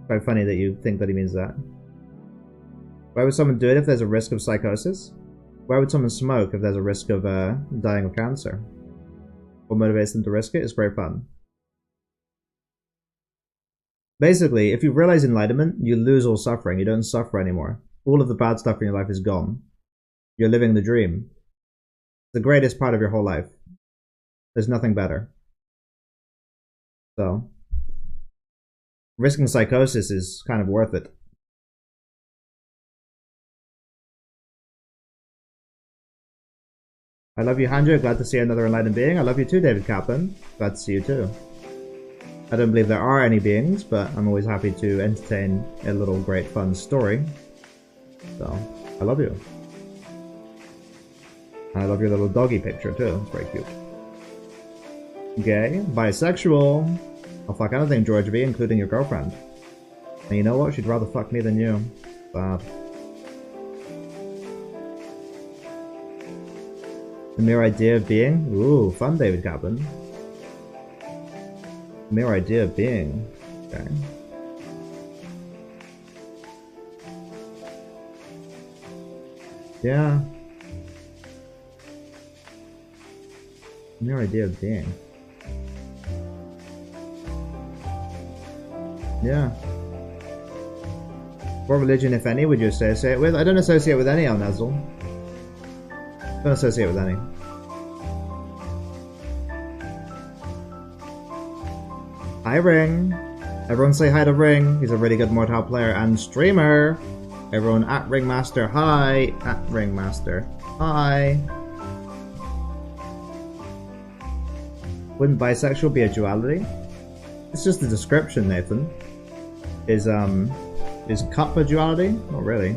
Quite funny that you think that he means that. Why would someone do it if there's a risk of psychosis? Why would someone smoke if there's a risk of dying of cancer? What motivates them to risk it? It's great fun. Basically, if you realize enlightenment, you lose all suffering. You don't suffer anymore. All of the bad stuff in your life is gone. You're living the dream. It's the greatest part of your whole life. There's nothing better. So, risking psychosis is kind of worth it. I love you, Handra. Glad to see another enlightened being. I love you too, David Kaplan. Glad to see you too. I don't believe there are any beings, but I'm always happy to entertain a little great fun story. So, I love you. And I love your little doggy picture too. It's very cute. Gay, bisexual. Oh fuck anything, George B, including your girlfriend. And you know what? She'd rather fuck me than you. Bad. The mere idea of being? Ooh, fun, David Kaplan. The mere idea of being. Okay. Yeah. Mere idea of being. Yeah. What religion, if any, would you associate with? I don't associate with any, Al-Nazl. Don't associate with any. Hi, Ring. Everyone say hi to Ring. He's a really good Mortal player and streamer. Everyone at Ringmaster, hi. At Ringmaster, hi. Wouldn't bisexual be a duality? It's just a description, Nathan. Is cup a duality? Not really.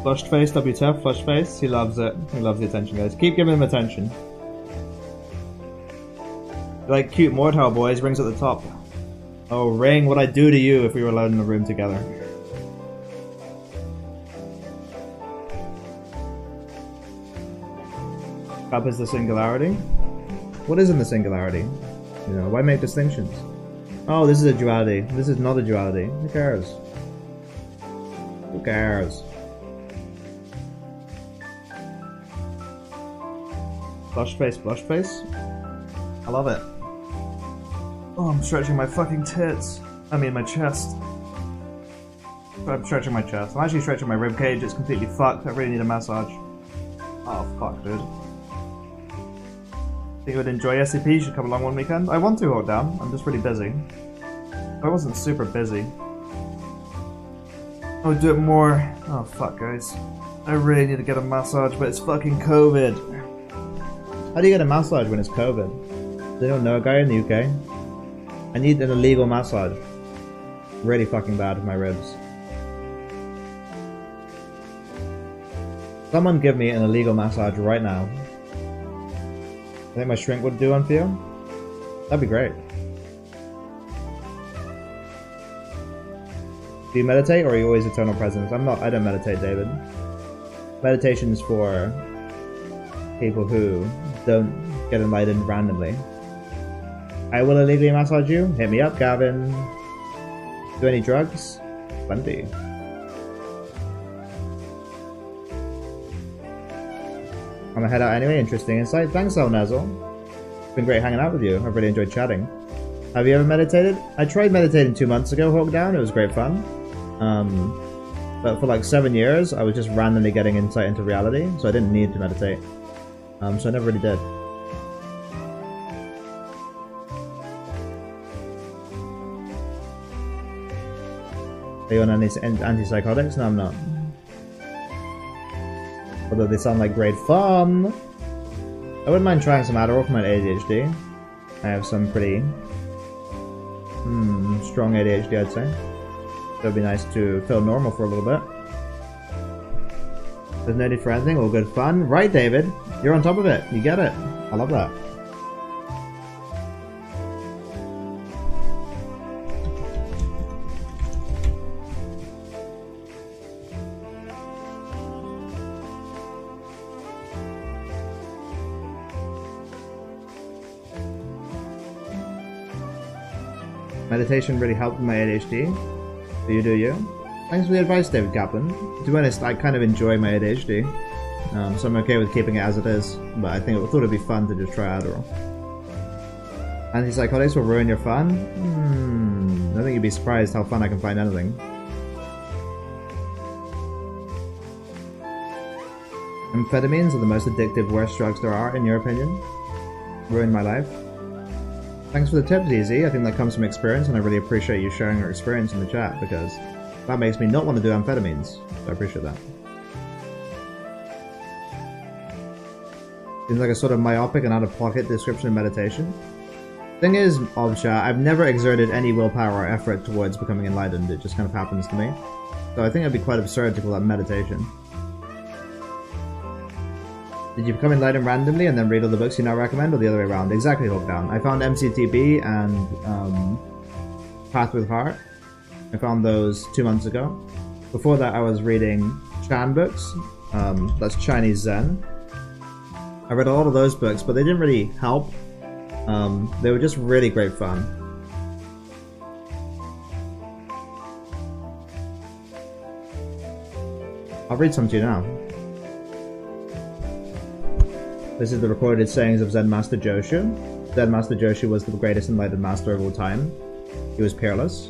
Flushed face, WTF, flushed face. He loves it. He loves the attention, guys. Keep giving him attention. Like cute Mortal boys, Ring's at the top. Oh, Ring, what'd I do to you if we were alone in a room together? Cup is the singularity? What is in the singularity? You know, why make distinctions? Oh, this is a duality. This is not a duality. Who cares? Who cares? Blush face, blush face? I love it. Oh, I'm stretching my fucking tits. I mean my chest. I'm stretching my chest. I'm actually stretching my ribcage. It's completely fucked. I really need a massage. Oh, fuck, dude. Think you would enjoy SCP? You should come along one weekend. I want to, hold down. I'm just really busy. I wasn't super busy. I would do it more. Oh, fuck, guys. I really need to get a massage, but it's fucking COVID. How do you get a massage when it's COVID? They don't know a guy in the UK. I need an illegal massage. Really fucking bad with my ribs. Someone give me an illegal massage right now. I think my shrink would do one for you. That'd be great. Do you meditate or are you always eternal presence? I don't meditate, David. Meditation is for people who don't get enlightened randomly. I will illegally massage you. Hit me up, Gavin. Do any drugs? Plenty. I'm gonna head out anyway. Interesting insight. Thanks, Al-Nazl. It's been great hanging out with you. I've really enjoyed chatting. Have you ever meditated? I tried meditating 2 months ago, Hawk Down. It was great fun. But for like 7 years, I was just randomly getting insight into reality, so I didn't need to meditate. So I never really did. Are you on any antipsychotics? No, I'm not. Although they sound like great fun. I wouldn't mind trying some Adderall for my ADHD. I have some pretty strong ADHD, I'd say. So it'd be nice to feel normal for a little bit. There's no need for anything, all good fun. Right, David? You're on top of it. You get it. I love that. Meditation really helped with my ADHD. So you do you. Thanks for the advice, David Kaplan. To be honest, I kind of enjoy my ADHD. So I'm okay with keeping it as it is. But I thought it'd be fun to just try Adderall. Antipsychotics will ruin your fun? I think you'd be surprised how fun I can find anything. Amphetamines are the most addictive, worst drugs there are, in your opinion? Ruined my life? Thanks for the tip, ZZ. I think that comes from experience, and I really appreciate you sharing your experience in the chat, because that makes me not want to do amphetamines. So I appreciate that. Seems like a sort of myopic and out-of-pocket description of meditation. Thing is, Obsha, I've never exerted any willpower or effort towards becoming enlightened. It just kind of happens to me. So I think it'd be quite absurd to call that meditation. Did you become enlightened randomly and then read all the books you now recommend, or the other way around? Exactly, Hook Down. I found MCTB and Path with Heart. I found those 2 months ago. Before that, I was reading Chan books. That's Chinese Zen. I read a lot of those books, but they didn't really help. They were just really great fun. I'll read some to you now. This is the recorded sayings of Zen Master Joshu. Zen Master Joshu was the greatest enlightened master of all time. He was peerless.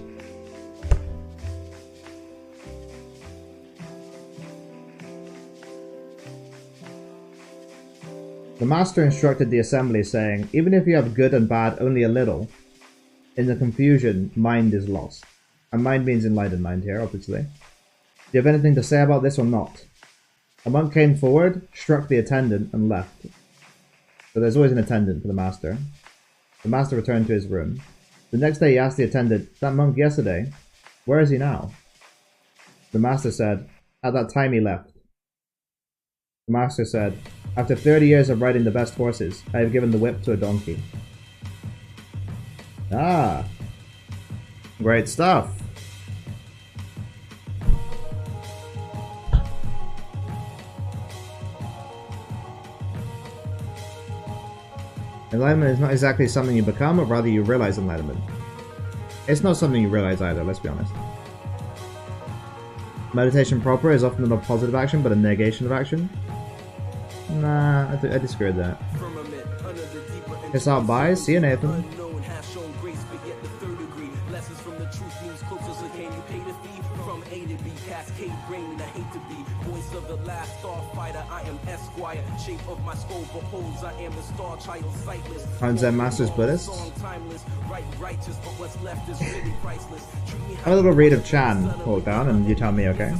The master instructed the assembly, saying, even if you have good and bad only a little, in the confusion, mind is lost. And mind means enlightened mind here, obviously. Do you have anything to say about this or not? A monk came forward, struck the attendant, and left. So there's always an attendant for the master. The master returned to his room. The next day he asked the attendant, that monk yesterday, where is he now? The master said, at that time he left. The master said, after 30 years of riding the best horses, I have given the whip to a donkey. Ah! Great stuff! Enlightenment is not exactly something you become, but rather you realize enlightenment. It's not something you realize either, let's be honest. Meditation proper is often not a positive action, but a negation of action. Nah, I disagree with that. It's out by. See you, Nathan. Aren't Zen Masters Buddhists? Have a little read of Chan, hold down, and you tell me, okay?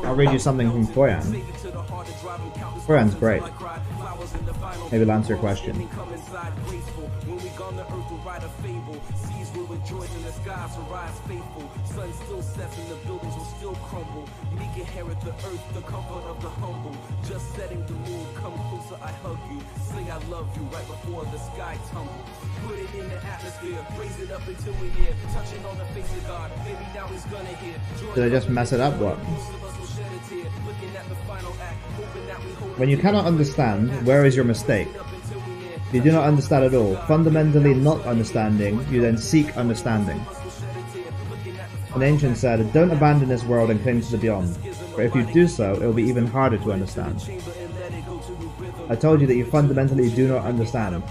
I'll read you something from Koyan. Koyan's great. Maybe it'll answer your question. Just setting the mood, come closer, I hug you. Say I love you right before the sky tumbles. Put it in the atmosphere, raise it up until we're near. Touching on the face of God, maybe now he's gonna hear. Did I just mess it up? What? When you cannot understand, where is your mistake? You do not understand at all. Fundamentally not understanding, you then seek understanding. An ancient said, don't abandon this world and cling to the beyond, for if you do so, it will be even harder to understand. I told you that you fundamentally do not understand.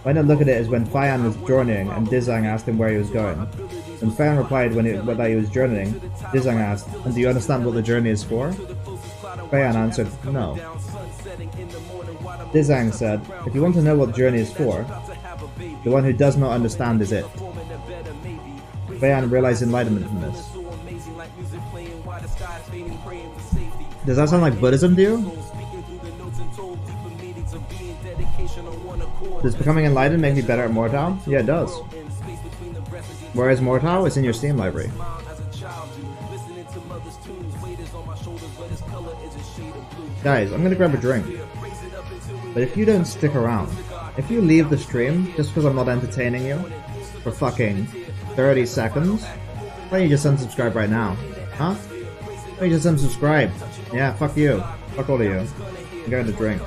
Why not look at it as when Fayan was journeying and Dizang asked him where he was going. When Fayan replied that he was journeying, Dizang asked, and do you understand what the journey is for? Fayan answered, no. Dizang said, if you want to know what the journey is for, the one who does not understand is it. Fayan realized enlightenment from this. Does that sound like Buddhism to you? Does becoming enlightened make me better at Mortal? Yeah, it does. Where is Mortal? It's in your Steam library. Guys, I'm gonna grab a drink. But if you don't stick around, if you leave the stream just because I'm not entertaining you for fucking 30 seconds, why don't you just unsubscribe right now? Huh? Why don't you just unsubscribe? Yeah, fuck you. Fuck all of you. I'm going to drink.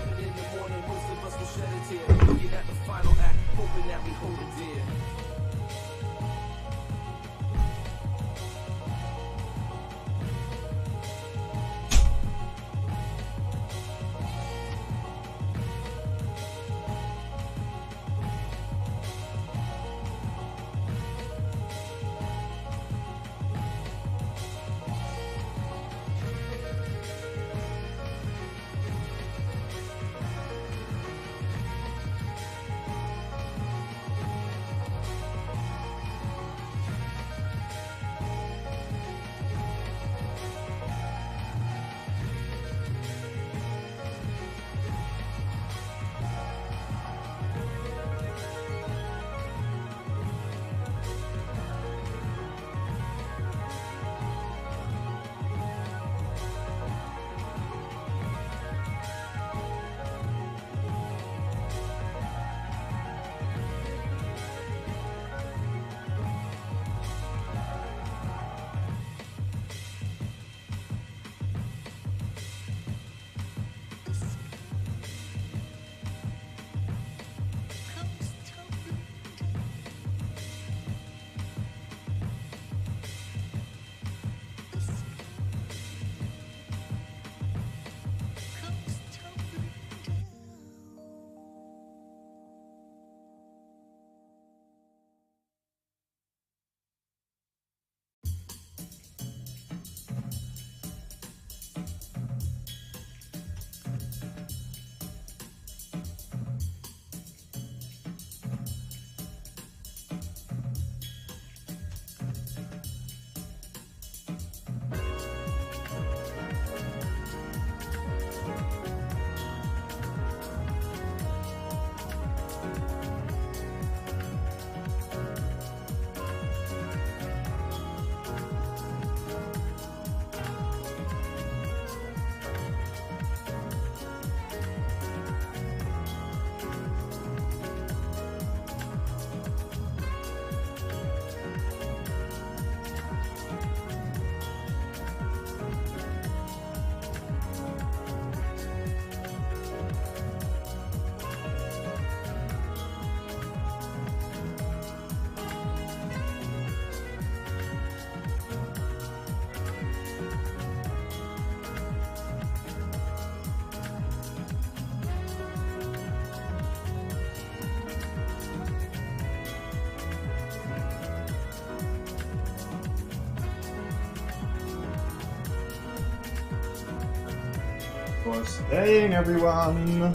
for staying, everyone.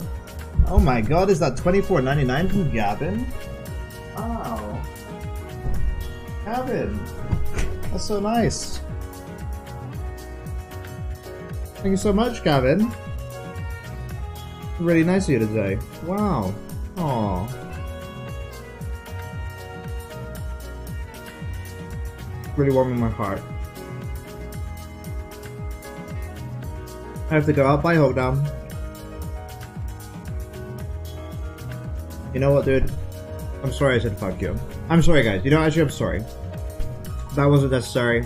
Oh my god, is that $24.99 from Gavin? Wow. Gavin. That's so nice. Thank you so much, Gavin. Really nice of you today. Wow. Aww. Really warming my heart. I have to go out. Bye, Hogdown. You know what, dude? I'm sorry I said fuck you. I'm sorry, guys. You know, actually, I'm sorry. That wasn't necessary.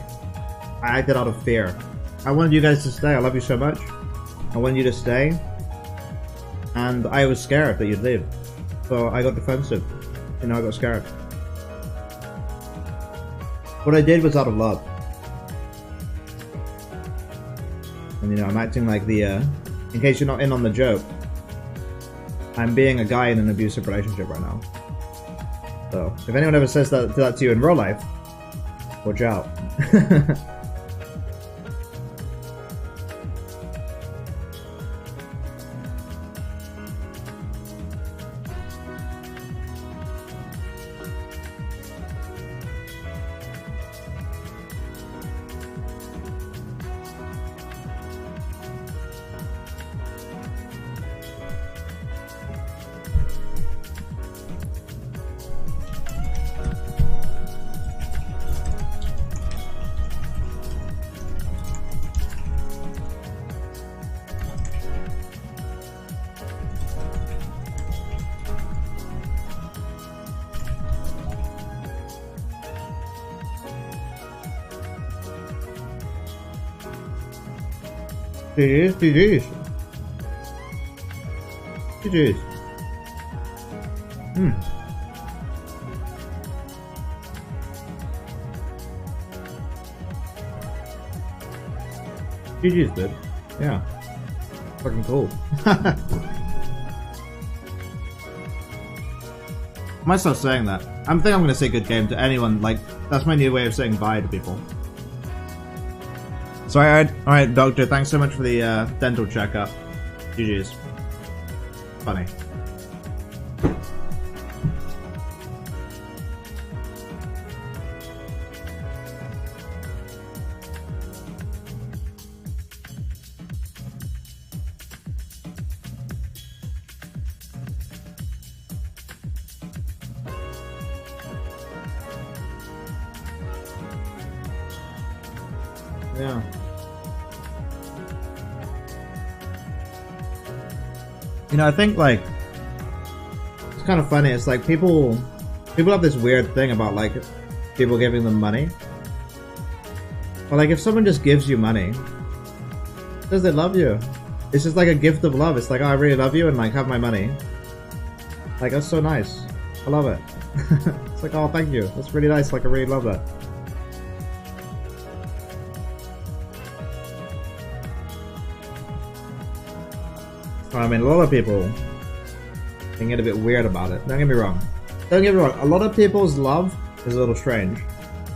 I acted out of fear. I wanted you guys to stay. I love you so much. I wanted you to stay. And I was scared that you'd leave. So I got defensive. You know, I got scared. What I did was out of love. And you know, I'm acting like the, in case you're not in on the joke, I'm being a guy in an abusive relationship right now. So, if anyone ever says that to you in real life, watch out. GG's. GG's, dude. Yeah. Fucking cool. I might start saying that. I think I'm gonna say good game to anyone, like, that's my new way of saying bye to people. So alright, doctor, thanks so much for the dental checkup. GG's. Funny. Yeah. You know, I think, like, it's kind of funny. It's like people have this weird thing about, like, people giving them money. But, like, if someone just gives you money, it says they love you. It's just like a gift of love. It's like, oh, I really love you, and, like, have my money. Like, that's so nice. I love it. It's like, oh, thank you. That's really nice. Like, I really love that. I mean, a lot of people can get a bit weird about it. Don't get me wrong. Don't get me wrong. A lot of people's love is a little strange,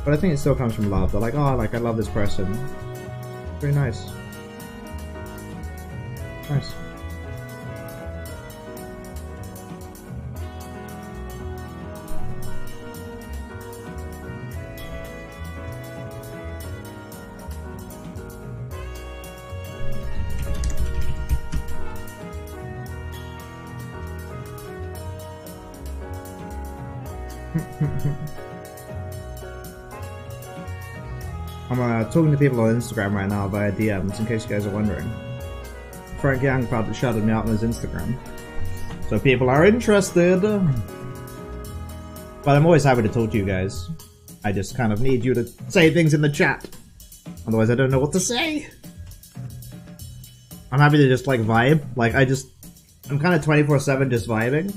but I think it still comes from love. They're like, oh, like, I love this person. Very nice. Nice. I'm talking to people on Instagram right now via DMs, in case you guys are wondering. Frank Yang probably shouted me out on his Instagram. So people are interested. But I'm always happy to talk to you guys. I just kind of need you to say things in the chat. Otherwise I don't know what to say. I'm happy to just, like, vibe. Like, I'm kind of 24/7 just vibing.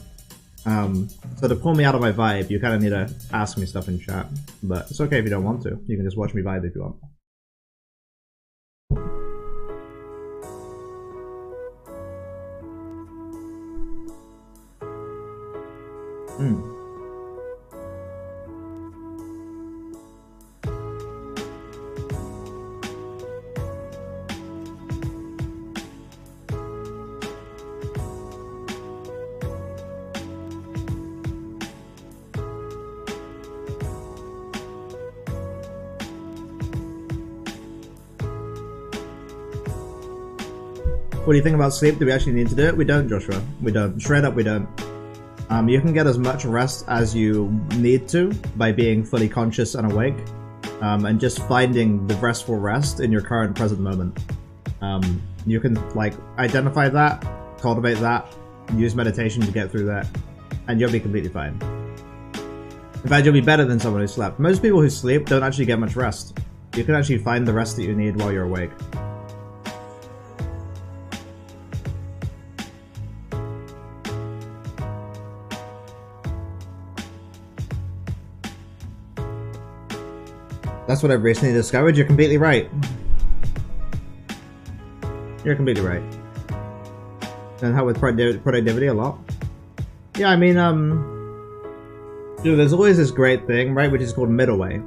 So to pull me out of my vibe, you kind of need to ask me stuff in chat. But it's okay if you don't want to. You can just watch me vibe if you want. What do you think about sleep? Do we actually need to do it? We don't, Joshua. We don't. Straight up, we don't. You can get as much rest as you need to by being fully conscious and awake, and just finding the restful rest in your current present moment. You can like identify that, cultivate that, use meditation to get through that, and you'll be completely fine. In fact, you'll be better than someone who slept. Most people who sleep don't actually get much rest. You can actually find the rest that you need while you're awake. That's what I've recently discovered. You're completely right. You're completely right. And help with productivity a lot. Yeah, I mean, dude, there's always this great thing, right, which is called middle way.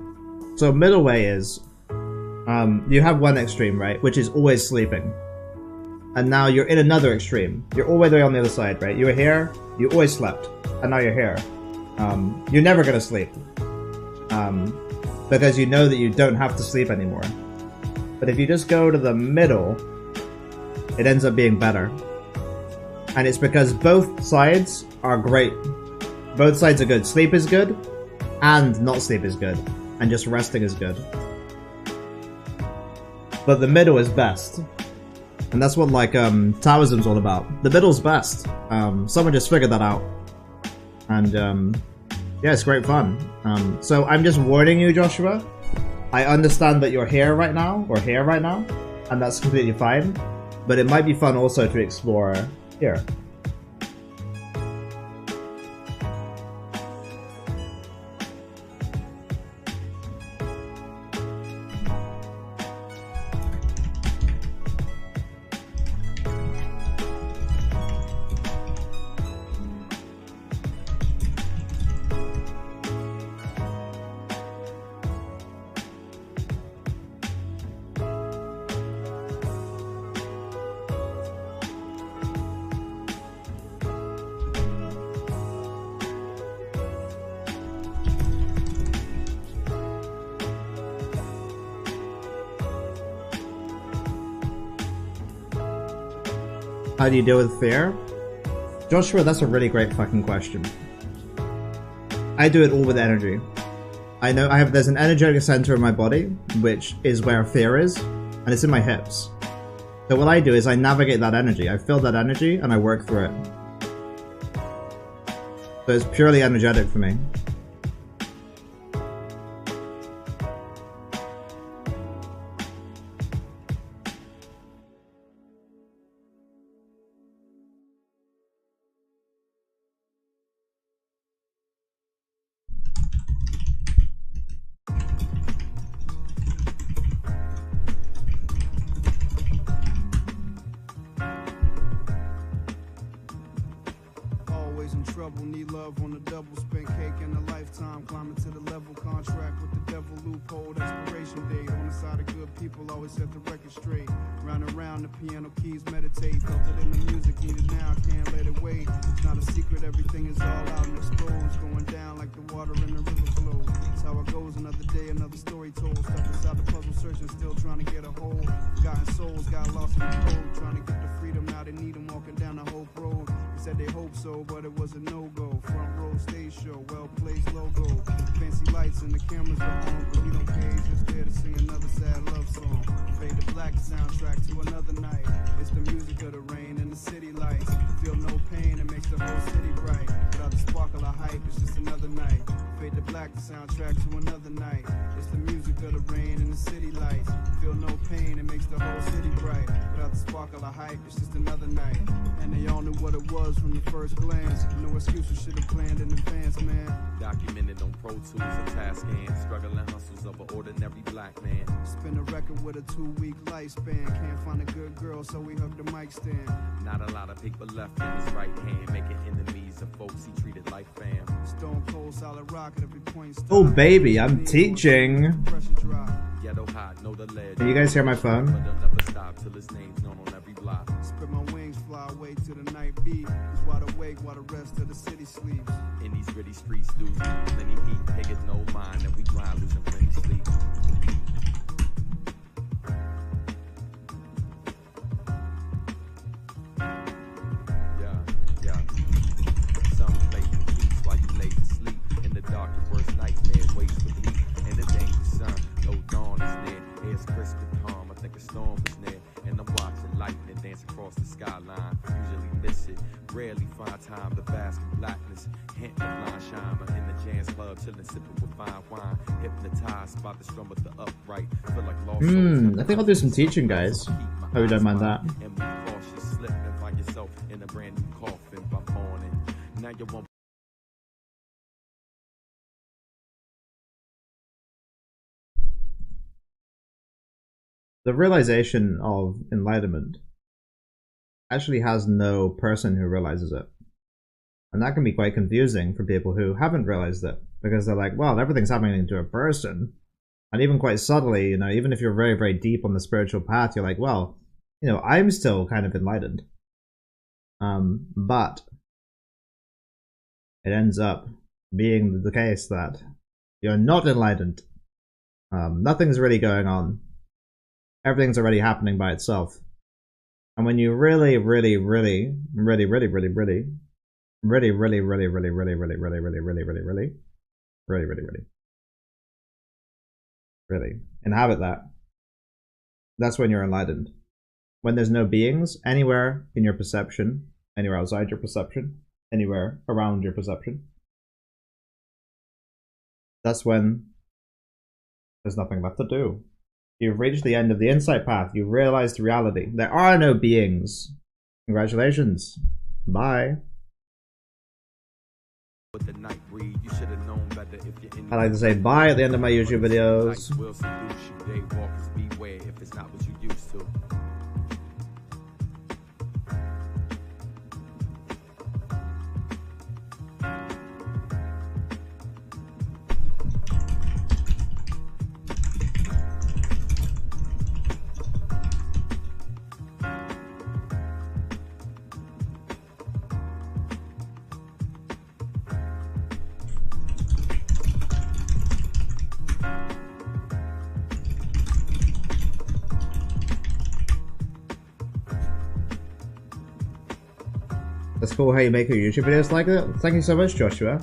So middle way is, you have one extreme, right, which is always sleeping. And now you're in another extreme. You're all the way on the other side, right? You were here, you always slept, and now you're here. You're never gonna sleep. Because you know that you don't have to sleep anymore. But if you just go to the middle, it ends up being better. And it's because both sides are great. Both sides are good. Sleep is good, and not sleep is good. And just resting is good. But the middle is best. And that's what, like, Taoism's all about. The middle's best. Someone just figured that out. And, yeah, it's great fun. So I'm just warning you, Joshua. I understand that you're here right now, or here right now, and that's completely fine. But it might be fun also to explore here. How do you deal with fear? Joshua, that's a really great fucking question. I do it all with energy. I know there's an energetic center in my body, which is where fear is, and it's in my hips. So what I do is I navigate that energy. I feel that energy and I work through it. So it's purely energetic for me. Need love on the double, spent cake in a lifetime, climbing to the level, contract with the devil, loophole, expiration date. On the side of good people, always set the record straight. Round and round, the piano keys meditate, felt it in the music, need it now, can't let it wait. It's not a secret, everything is all out and exposed, going down like the water in the river flow. That's how it goes, another day, another story told. Stuck inside the puzzle, searching, still trying to get a hold. Forgotten souls, got lost in the cold, trying to get the freedom, now they need them, walking down the Hope Road. They said they hope so, but it was a no-go. Front row stage show, well-placed logo. Fancy lights and the cameras are on, but we don't pay, just there to sing another sad love song. Fade to black, soundtrack to another night. It's the music of the rain and the city lights. Feel no pain, it makes the whole city bright. Without the sparkle of hype, it's just another night. Fade to black, the soundtrack to another night. It's the music of the rain and the city lights. Feel no pain, it makes the whole city bright. Without the sparkle of hype, it's just another night. And they all knew what it was from the first glance. No excuses, should have planned in advance, man. Documented on Pro Tools and task hands, struggling hustles of an ordinary black man. Spin a record with a 2-week lifespan. Can't find a good girl, so we hooked the mic stand. Not a lot of paper left in his right hand, making enemies of folks he treated like fam. Stone cold, solid rock at every point. Oh baby, I'm teaching. Pressure drop. Ghetto hot, know the lead. Can you guys hear my phone? But they'll never stop till his name's known on every block. Spread my wings, fly away to the night beat. It's wide awake while the rest of the city sleeps. In these gritty streets, dudes, plenty heat, niggas no mind, and we grind, losing plenty sleep. glance across the skyline. Usually miss it, rarely find time to bask in blackness. Hint the blind shine, but in the jazz club, chillin', sippin' with fine wine. Hypnotized by the strum of the upright. Feel like lost souls. I think I'll do some teaching, guys. Hope you don't mind that. And be cautious, slip and find yourself in a brand new coffin by morning. Now you won't. The realization of enlightenment actually has no person who realizes it. And that can be quite confusing for people who haven't realized it, because they're like, well, everything's happening to a person. And even quite subtly, you know, even if you're very, very deep on the spiritual path, you're like, well, you know, I'm still kind of enlightened. But it ends up being the case that you're not enlightened. Nothing's really going on. Everything's already happening by itself. And when you really inhabit that, that's when you're enlightened. When there's no beings anywhere in your perception, anywhere outside your perception, anywhere around your perception, that's when there's nothing left to do. You've reached the end of the insight path. You've realized reality. There are no beings. Congratulations. Bye. I like to say bye at the end of my YouTube videos. That's cool how you make your YouTube videos like that. Thank you so much, Joshua.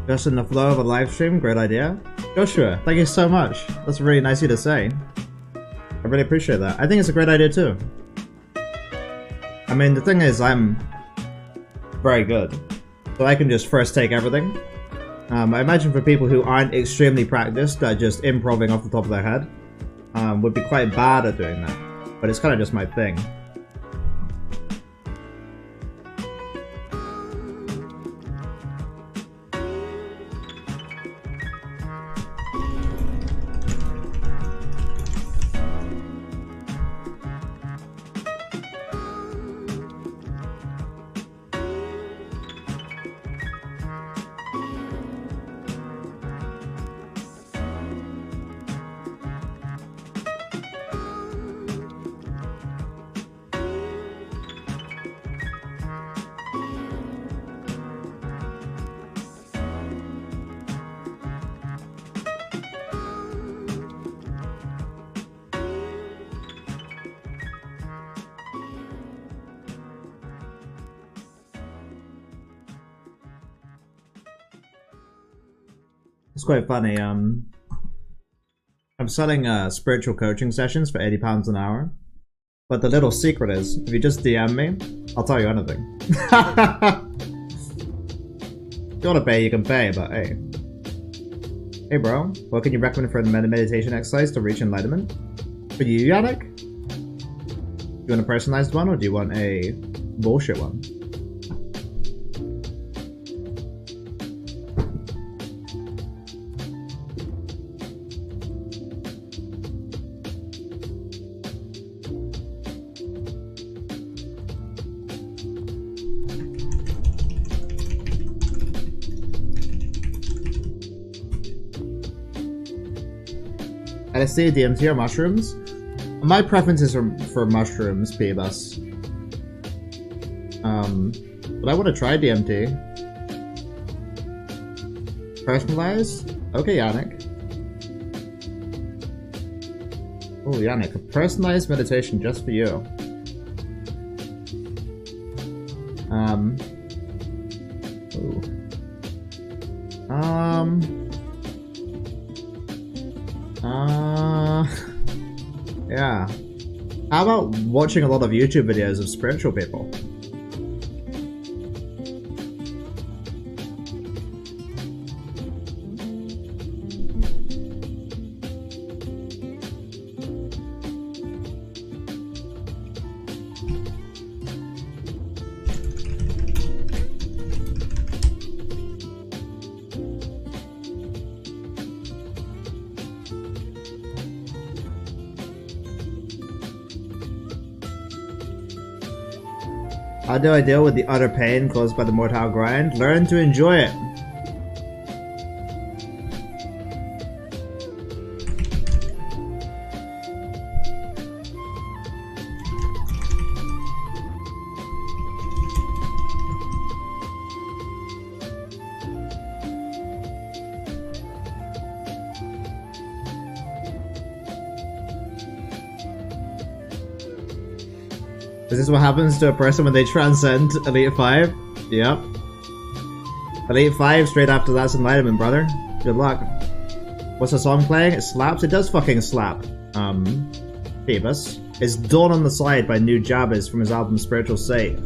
Just in the flow of a live stream, great idea. Joshua, thank you so much. That's really nice of you to say. I really appreciate that. I think it's a great idea too. I mean, the thing is, I'm very good, so I can just first take everything. I imagine for people who aren't extremely practiced, that just improvising off the top of their head would be quite bad at doing that. But it's kind of just my thing. It's quite funny. I'm selling spiritual coaching sessions for £80 an hour. But the little secret is, if you just DM me, I'll tell you anything. If you want to pay, you can pay, but hey. Hey bro, what can you recommend for a meditation exercise to reach enlightenment? For you, Yannick? Do you want a personalized one, or do you want a bullshit one? LSD, DMT, or mushrooms? My preference is for mushrooms, P-Bus. But I want to try DMT. Personalized? Okay, Yannick. Oh, Yannick, a personalized meditation just for you. Yeah. How about watching a lot of YouTube videos of spiritual people? How do I deal with the utter pain caused by the mortal grind? Learn to enjoy it. Is this what happens to a person when they transcend Elite 5? Yep. Elite 5 straight after that's enlightenment, brother. Good luck. What's the song playing? It slaps? It does fucking slap. Phoebus. It's Dawn on the Side by New Jabez from his album Spiritual State.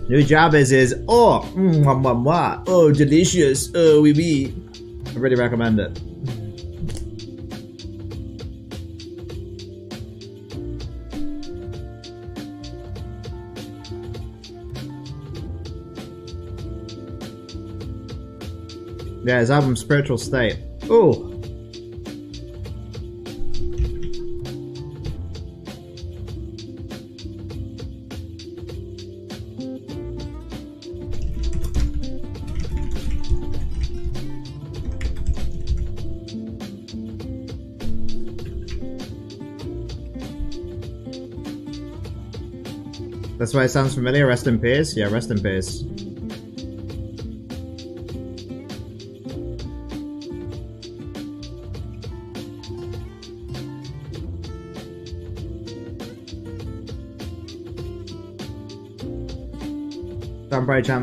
New Jabez is oh, mwah, mwah, mwah. Oh, delicious. Oh, oui, oui. I really recommend it. Yeah, his album Spiritual State. Ooh. That's why it sounds familiar. Rest in peace. Yeah, rest in peace.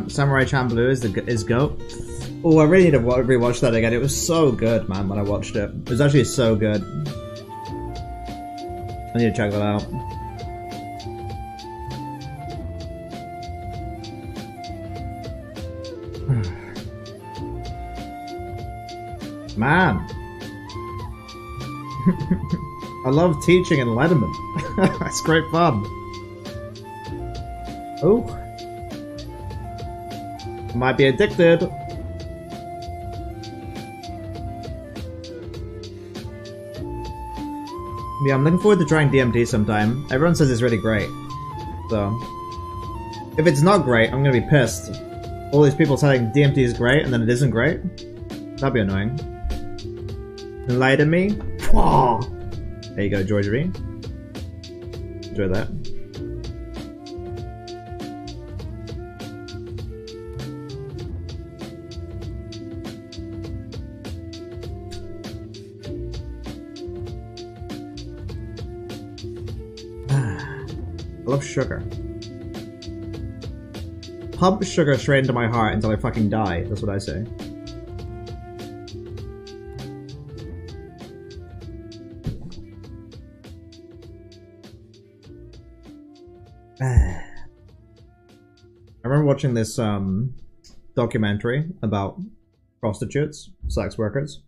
Samurai Champloo is GOAT. Oh, I really need to rewatch that again. It was so good, man, when I watched it. It was actually so good. I need to check that out. Man. I love teaching enlightenment. It's great fun. Oh. Might be addicted. Yeah, I'm looking forward to trying DMT sometime. Everyone says it's really great. So, if it's not great, I'm gonna be pissed. All these people saying DMT is great and then it isn't great. That'd be annoying. Enlighten me? There you go, George V. Enjoy that. I love sugar. Pump sugar straight into my heart until I fucking die. That's what I say. I remember watching this documentary about prostitutes, sex workers,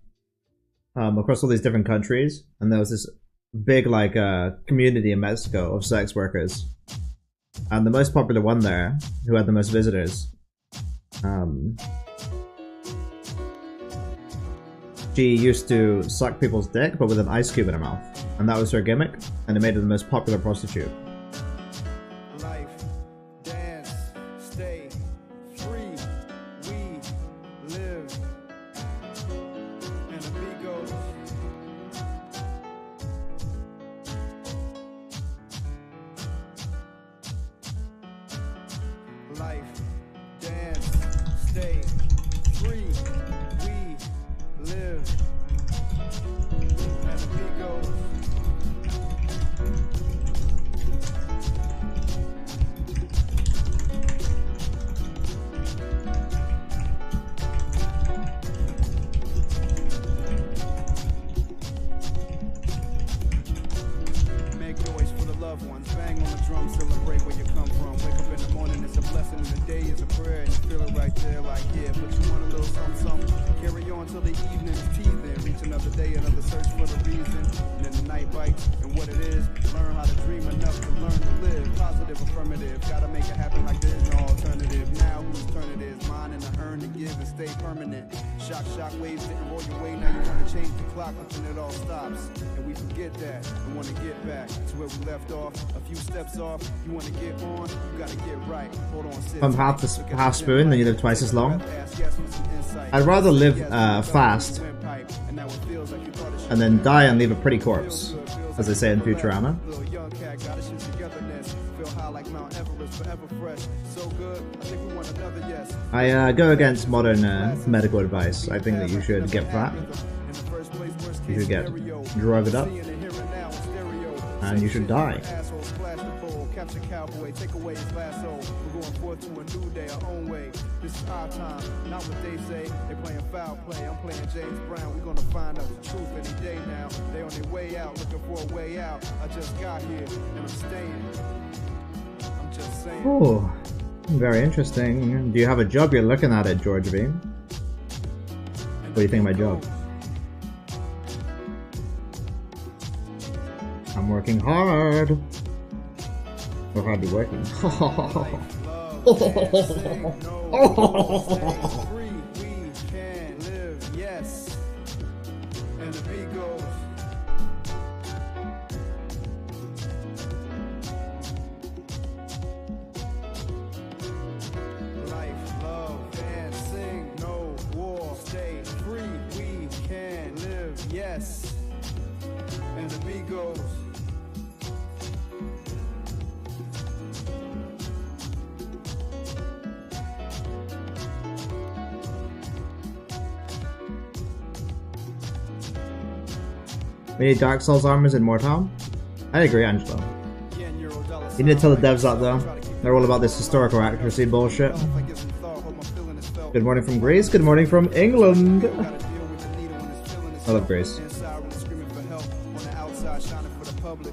across all these different countries, and there was this big like community in Mexico of sex workers, and the most popular one there, who had the most visitors, she used to suck people's dick but with an ice cube in her mouth, and that was her gimmick, and it made her the most popular prostitute. Life, dance, stay free, we live. And the beat goes. Life, dance, stay free. till the evening is teething. Reach another day, another search for the reason. And then the night bites, and what it is, learn how to dream enough to learn to live. Positive, affirmative, gotta make it happen like there's no alternative. Now whose turn it is? Mine and the urn to give and stay permanent. Shock waves didn't roll your way, now you wanna change the clock, but then it all stops. And we forget that, and wanna get back to where we left off. A few steps off, you wanna get on, you gotta get right. Hold on, sit. If I'm half spoon, then you live twice as long. I'd rather live fast and then die and leave a pretty corpse, as they say in Futurama. I go against modern medical advice. I think that you should get fat, you should get drugged up, and you should die. Capture cowboy, take away his lasso. We're going forth to a new day, our own way. This is our time, not what they say. They're playing foul play, I'm playing James Brown. We're gonna find out the truth any day now. They on their way out, looking for a way out. I just got here, and I'm staying. I'm just saying. Oh, very interesting. Do you have a job? You're looking at it, George V. What do you think of my job? I'm working hard. Or hard to be working. We need Dark Souls armors in Mortal. I agree, Angelo. You need to tell the devs that though. They're all about this historical accuracy bullshit. Good morning from Greece. Good morning from England. I love Greece.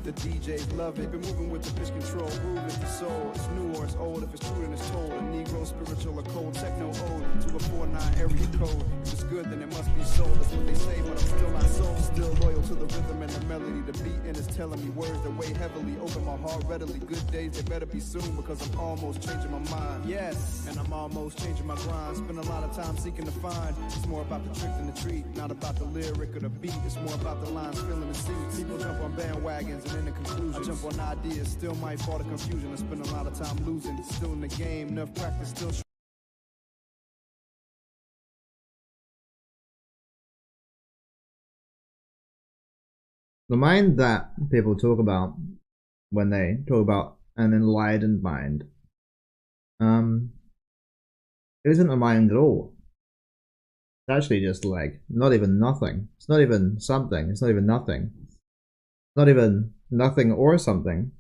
The DJs love it. Been moving with the pitch control. Groove is the soul. It's new or it's old. If it's true, then it's told. A Negro, spiritual, or cold. Techno ode to a 4-9 area code. If it's good, then it must be sold. That's what they say, but I'm still not sold. Still loyal to the rhythm and the melody. The beat in is telling me words that weigh heavily. Open my heart readily. Good days, they better be soon because I'm almost changing my mind. Yes, and I'm almost changing my grind. Spend a lot of time seeking to find. It's more about the trick than the treat. Not about the lyric or the beat. It's more about the lines filling the seats. People jump on bandwagons and in the conclusion, I jump on ideas, still might fall to confusion. I spend a lot of time losing, still in the game, enough practice, still. The mind that people talk about when they talk about an enlightened mind, it isn't a mind at all. It's actually just like not even nothing. It's not even something. It's not even nothing. Not even nothing or something,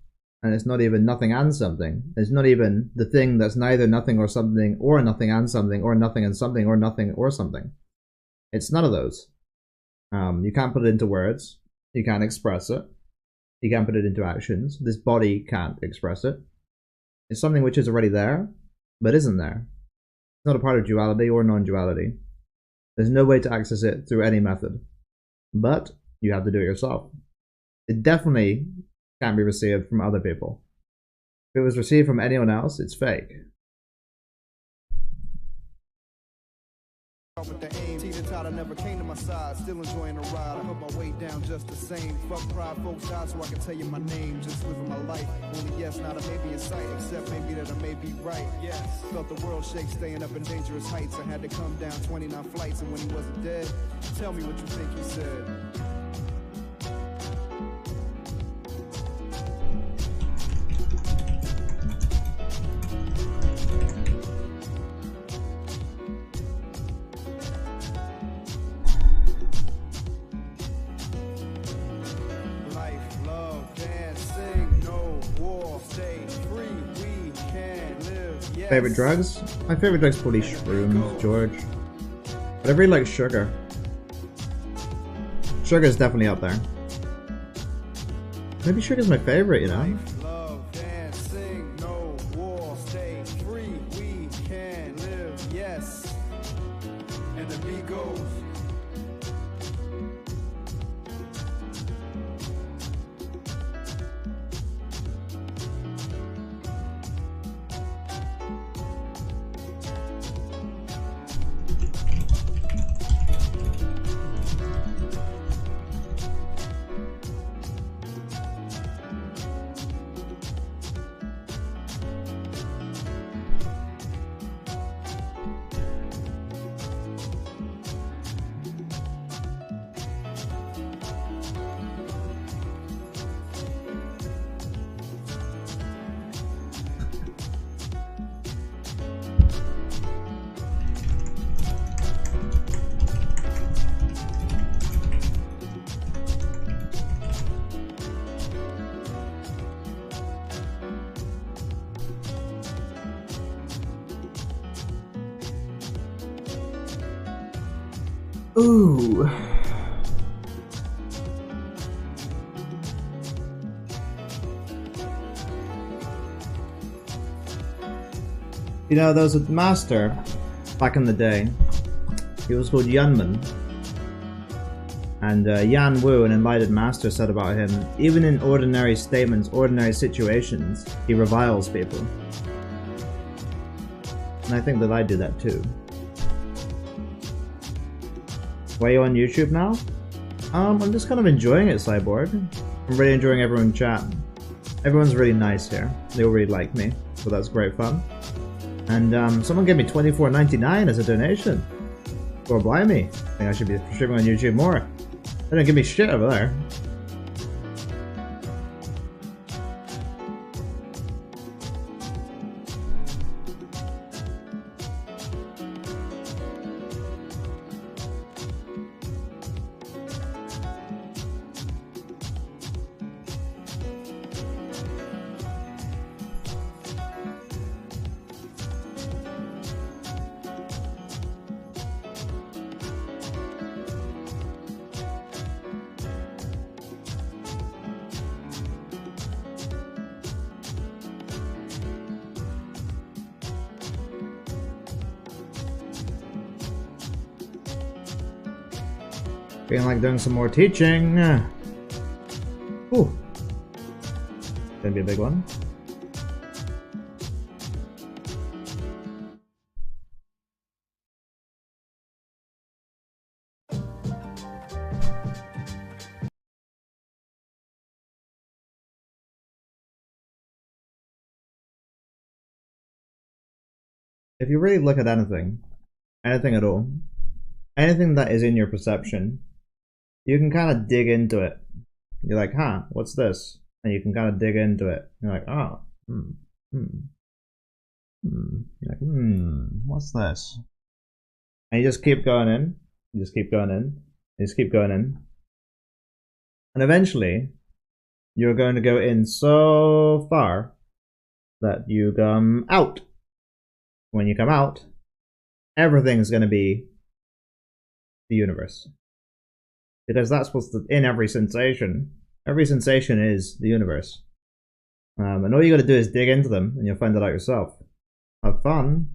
and it's not even nothing and something. It's not even the thing that's neither nothing or something or nothing and something or nothing and something or nothing or something. It's none of those. You can't put it into words. You can't express it. You can't put it into actions. This body can't express it. It's something which is already there, but isn't there. It's not a part of duality or non-duality. There's no way to access it through any method, but you have to do it yourself. It definitely can't be received from other people. If it was received from anyone else, it's fake. With the aim, teeter-totter never came to my side. Still enjoying the ride. I put my weight down just the same. Fuck pride, folks died so I can tell you my name. Just living my life. Only yes, not a maybe in sight. Except maybe that I may be right. Yes. Felt the world shake, staying up in dangerous heights. I had to come down 29 flights, and when he wasn't dead, tell me what you think he said. Favorite drugs? My favorite drug's probably shrooms, George. But I really like sugar. Sugar's definitely up there. Maybe sugar's my favorite, you know? Ooh. You know, there was a master back in the day. He was called Yunman. And Yan Wu, an enlightened master, said about him, even in ordinary statements, ordinary situations, he reviles people. And I think that I do that too. Why are you on YouTube now? I'm just kind of enjoying it, Cyborg. I'm really enjoying everyone chat. Everyone's really nice here. They all really like me, so that's great fun. And someone gave me $24.99 as a donation. Or blimey. I think I should be streaming on YouTube more. They don't give me shit over there. Feeling like doing some more teaching. Ooh. Gonna be a big one. If you really look at anything at all, anything that is in your perception, you can kind of dig into it. You're like, huh, what's this? And you can kind of dig into it. You're like, oh, You're like, what's this? And you just keep going in. You just keep going in. You just keep going in. And eventually, you're going to go in so far that you come out. When you come out, everything's going to be the universe. Because that's what's in every sensation. Every sensation is the universe. And all you gotta do is dig into them and you'll find it out yourself. Have fun.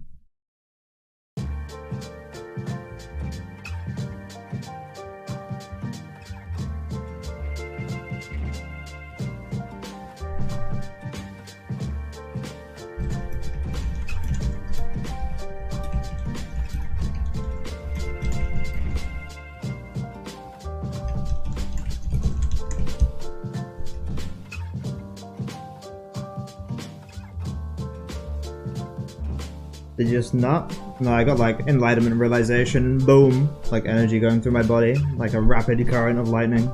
Did you just not? No, I got like enlightenment, realization, boom, like energy going through my body, like a rapid current of lightning.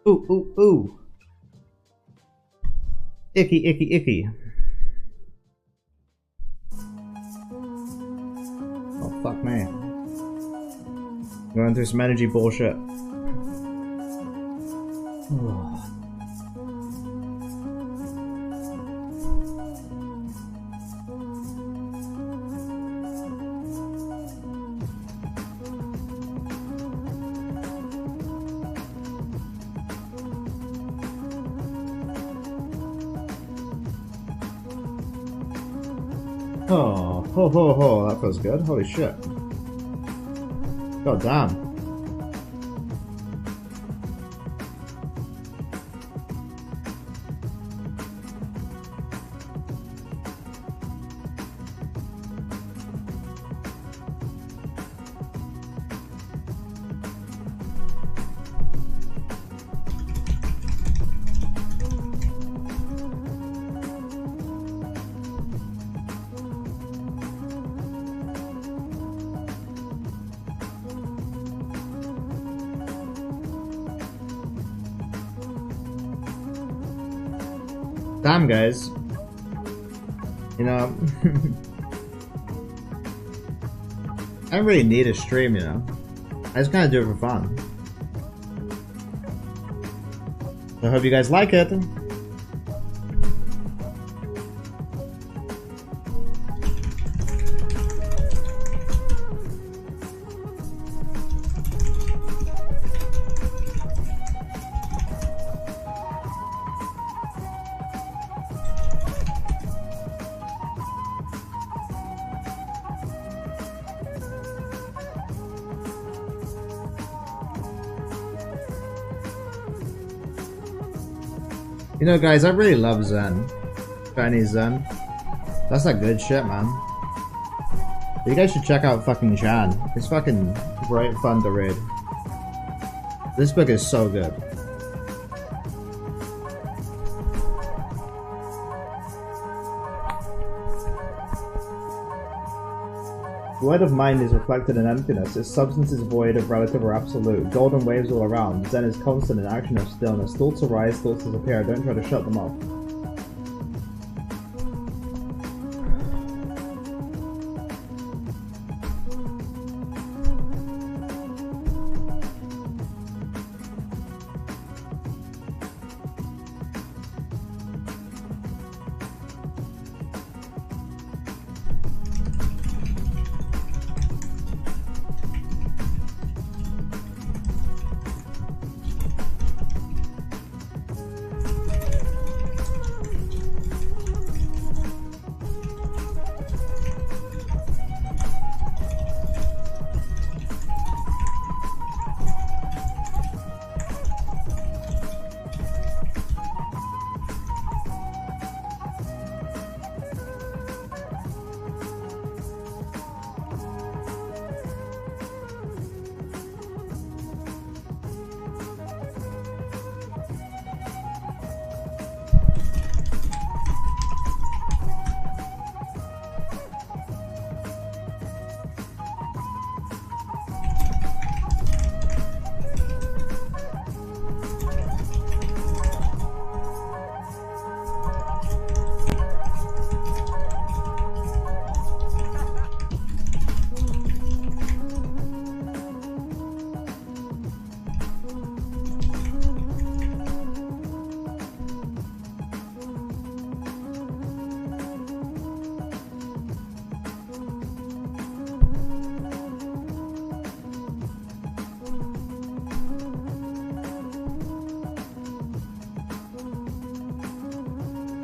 Ooh, ooh, ooh. Icky, icky, icky. Oh, fuck me. Going through some energy bullshit. Oh, ho ho ho, that feels good. Holy shit. God damn. Damn, guys. You know, I don't really need a stream, you know. I just kind of do it for fun. So I hope you guys like it. You know, guys, I really love Zen. Chinese Zen. That's that good shit, man. You guys should check out fucking Chan. It's fucking great fun to read. This book is so good. Void of mind is reflected in emptiness. Its substance is void of relative or absolute. Golden waves all around. Zen is constant in action of stillness. Thoughts arise, thoughts disappear. Don't try to shut them off.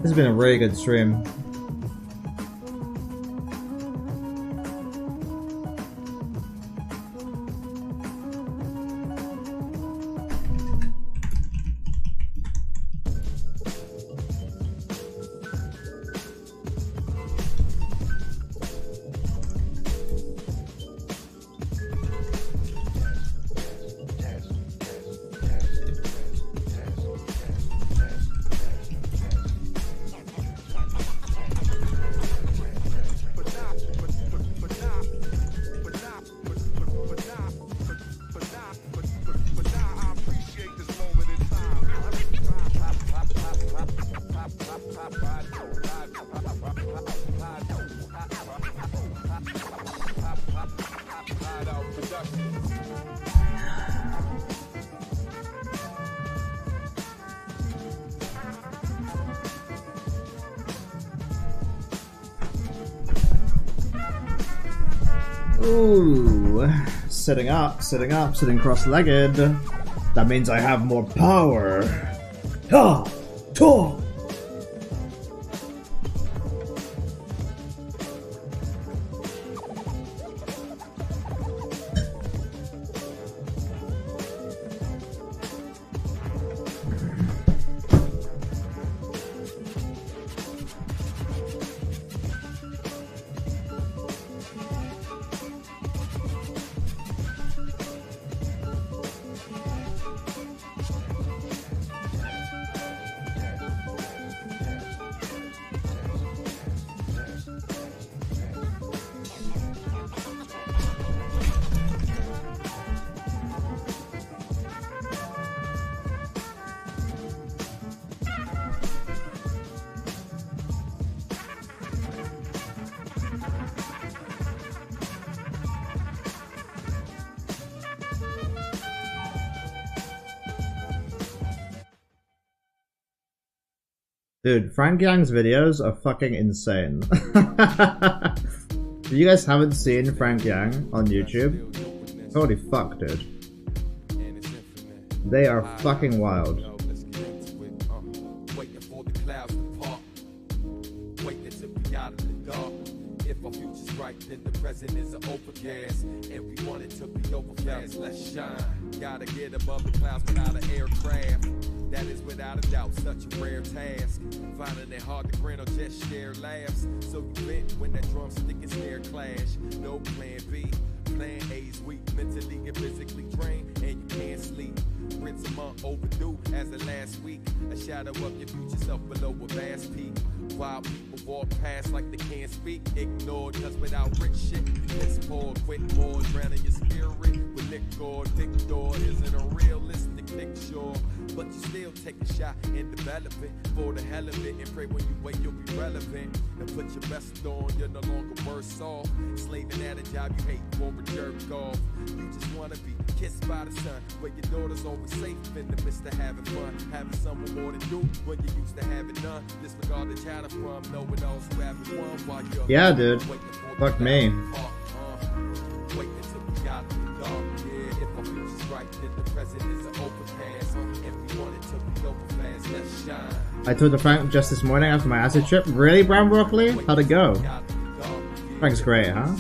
This has been a really good stream. Ooh, sitting up, sitting cross-legged. That means I have more power. Ha! Ta! Dude, Frank Yang's videos are fucking insane. If you guys haven't seen Frank Yang on YouTube, holy fuck, dude. They are fucking wild. Then the present is an overcast, and we want it to be overcast. Let's shine. Gotta get above the clouds without an aircraft. That is without a doubt such a rare task. Finding it hard to grin or just share laughs. So you vent when that drumstick and snare clash. No plan B. Plan A's weak, mentally and physically drained, and you can't sleep. Rinse a month overdue as of last week. A shadow of your future self below a vast peak. While people walk past like they can't speak, ignored, cause without rich shit, piss poor, quit more, drowning your spirit with liquor. Dictor isn't a realistic picture, but you still take a shot and develop it for the hell of it, and pray when you wake you'll be relevant. And put your best on, you're no longer worse off. Slaving at a job you hate for a jerk off. You just wanna be kissed by the sun, where your daughter's always safe in the midst of having fun. Having someone more than you when you used to have it none. Disregard the chatter from no one else who haven't won while you're yeah, dude. Fuck me. Waiting till we got the dark. Yeah, if our future's right, then the present is an overpass. And we want it to be over fast. Let's shine. I told the Frank just this morning after my acid trip. Really, Brown Broccoli? How'd it go? Frank's great, huh?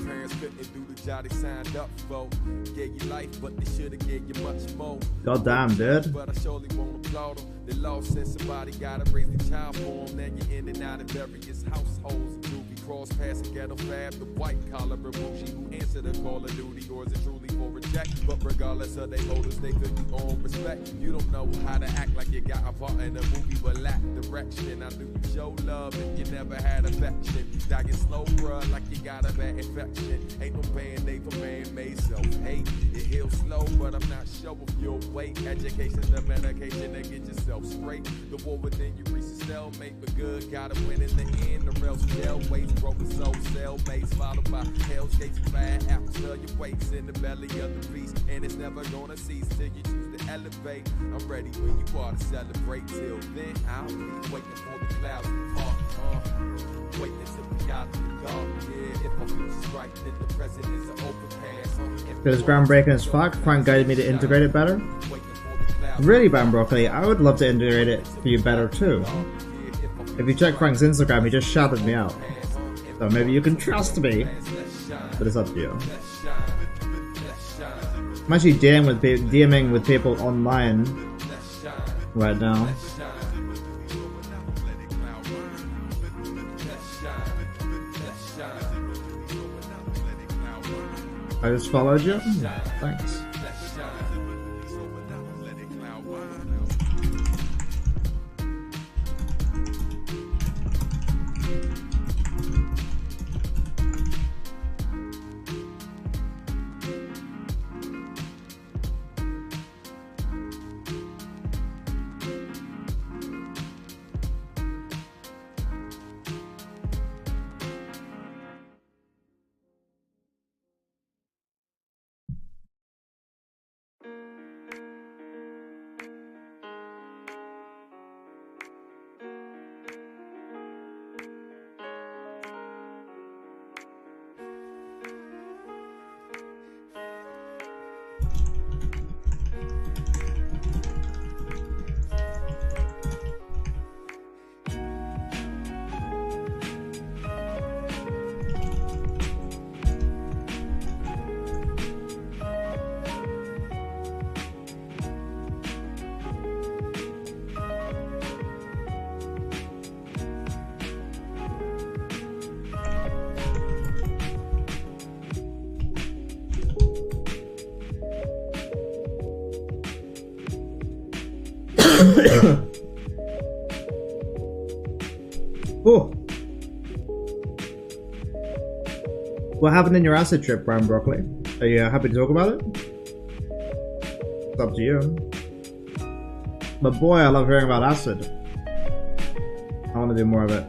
Parents couldn't do the job they signed up for. Gave you life, but they should've gave you much more. Goddamn, dude. But I surely won't applaud them. They lost since somebody gotta raise the child for them. Now you're in and out of various households. Doobie cross passing ghetto fab, the white collar rebushi who answer the call of duty, or is it truly for a check? But regardless of their motives, they feel you on respect. You don't know how to act like you got a part in a movie, but lack direction. I knew you show love and you never had affection. Dying slow, bruh, like you got a bad infection. Ain't no band-aid for man-made self-hate. It heals slow, but I'm not sure if you'll wait. Education, the medication to get yourself straight. The war within you reach a stalemate, but good gotta win in the end, or else jail waits. Broken soul, cell mates, followed by hell's gates. Bad apples, fill your weights in the belly of the beast, and it's never gonna cease till you choose to elevate. I'm ready when you are to celebrate. Till then, I'll be waiting for the clouds to part. Waiting till we got the dark. Yeah, if our future's right, then the present is an overpass. It was groundbreaking as fuck. Frank guided me to integrate it better. Really, Brown Broccoli, I would love to integrate it for you better too. If you check Frank's Instagram, he just shouted me out. So maybe you can trust me, but it's up to you. I'm actually DMing with people online right now. I just followed you? Thanks. Oh. What happened in your acid trip, Brown Broccoli? Are you happy to talk about it? It's up to you. But boy, I love hearing about acid. I want to do more of it.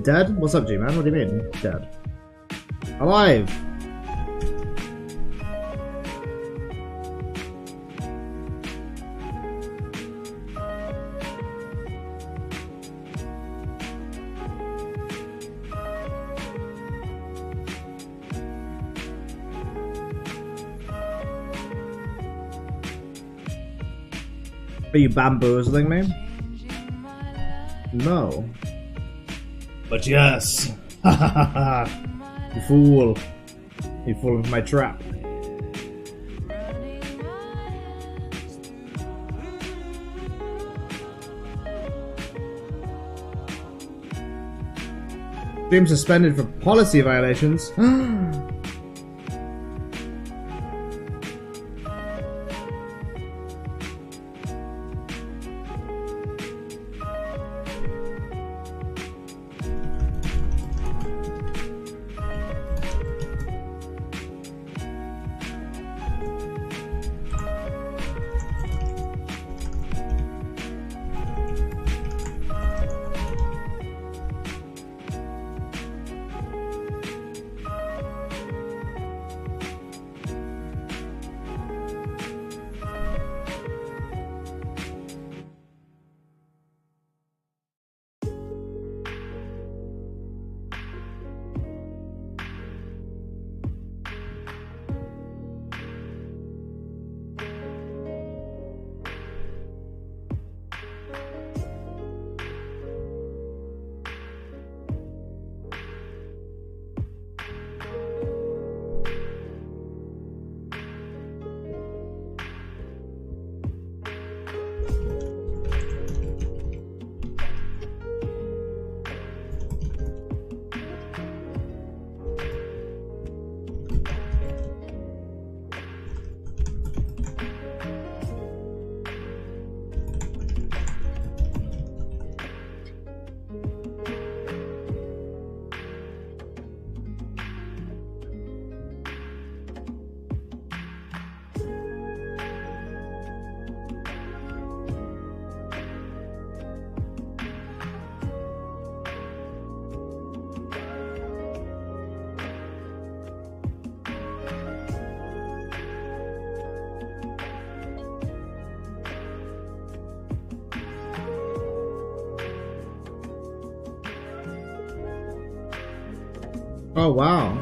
Dead? What's up, G-Man? What do you mean, dead? Alive! Are you bamboozling me? No. But yes! Ha ha ha ha! You fool! You fall into my trap. Stream suspended for policy violations. Oh wow.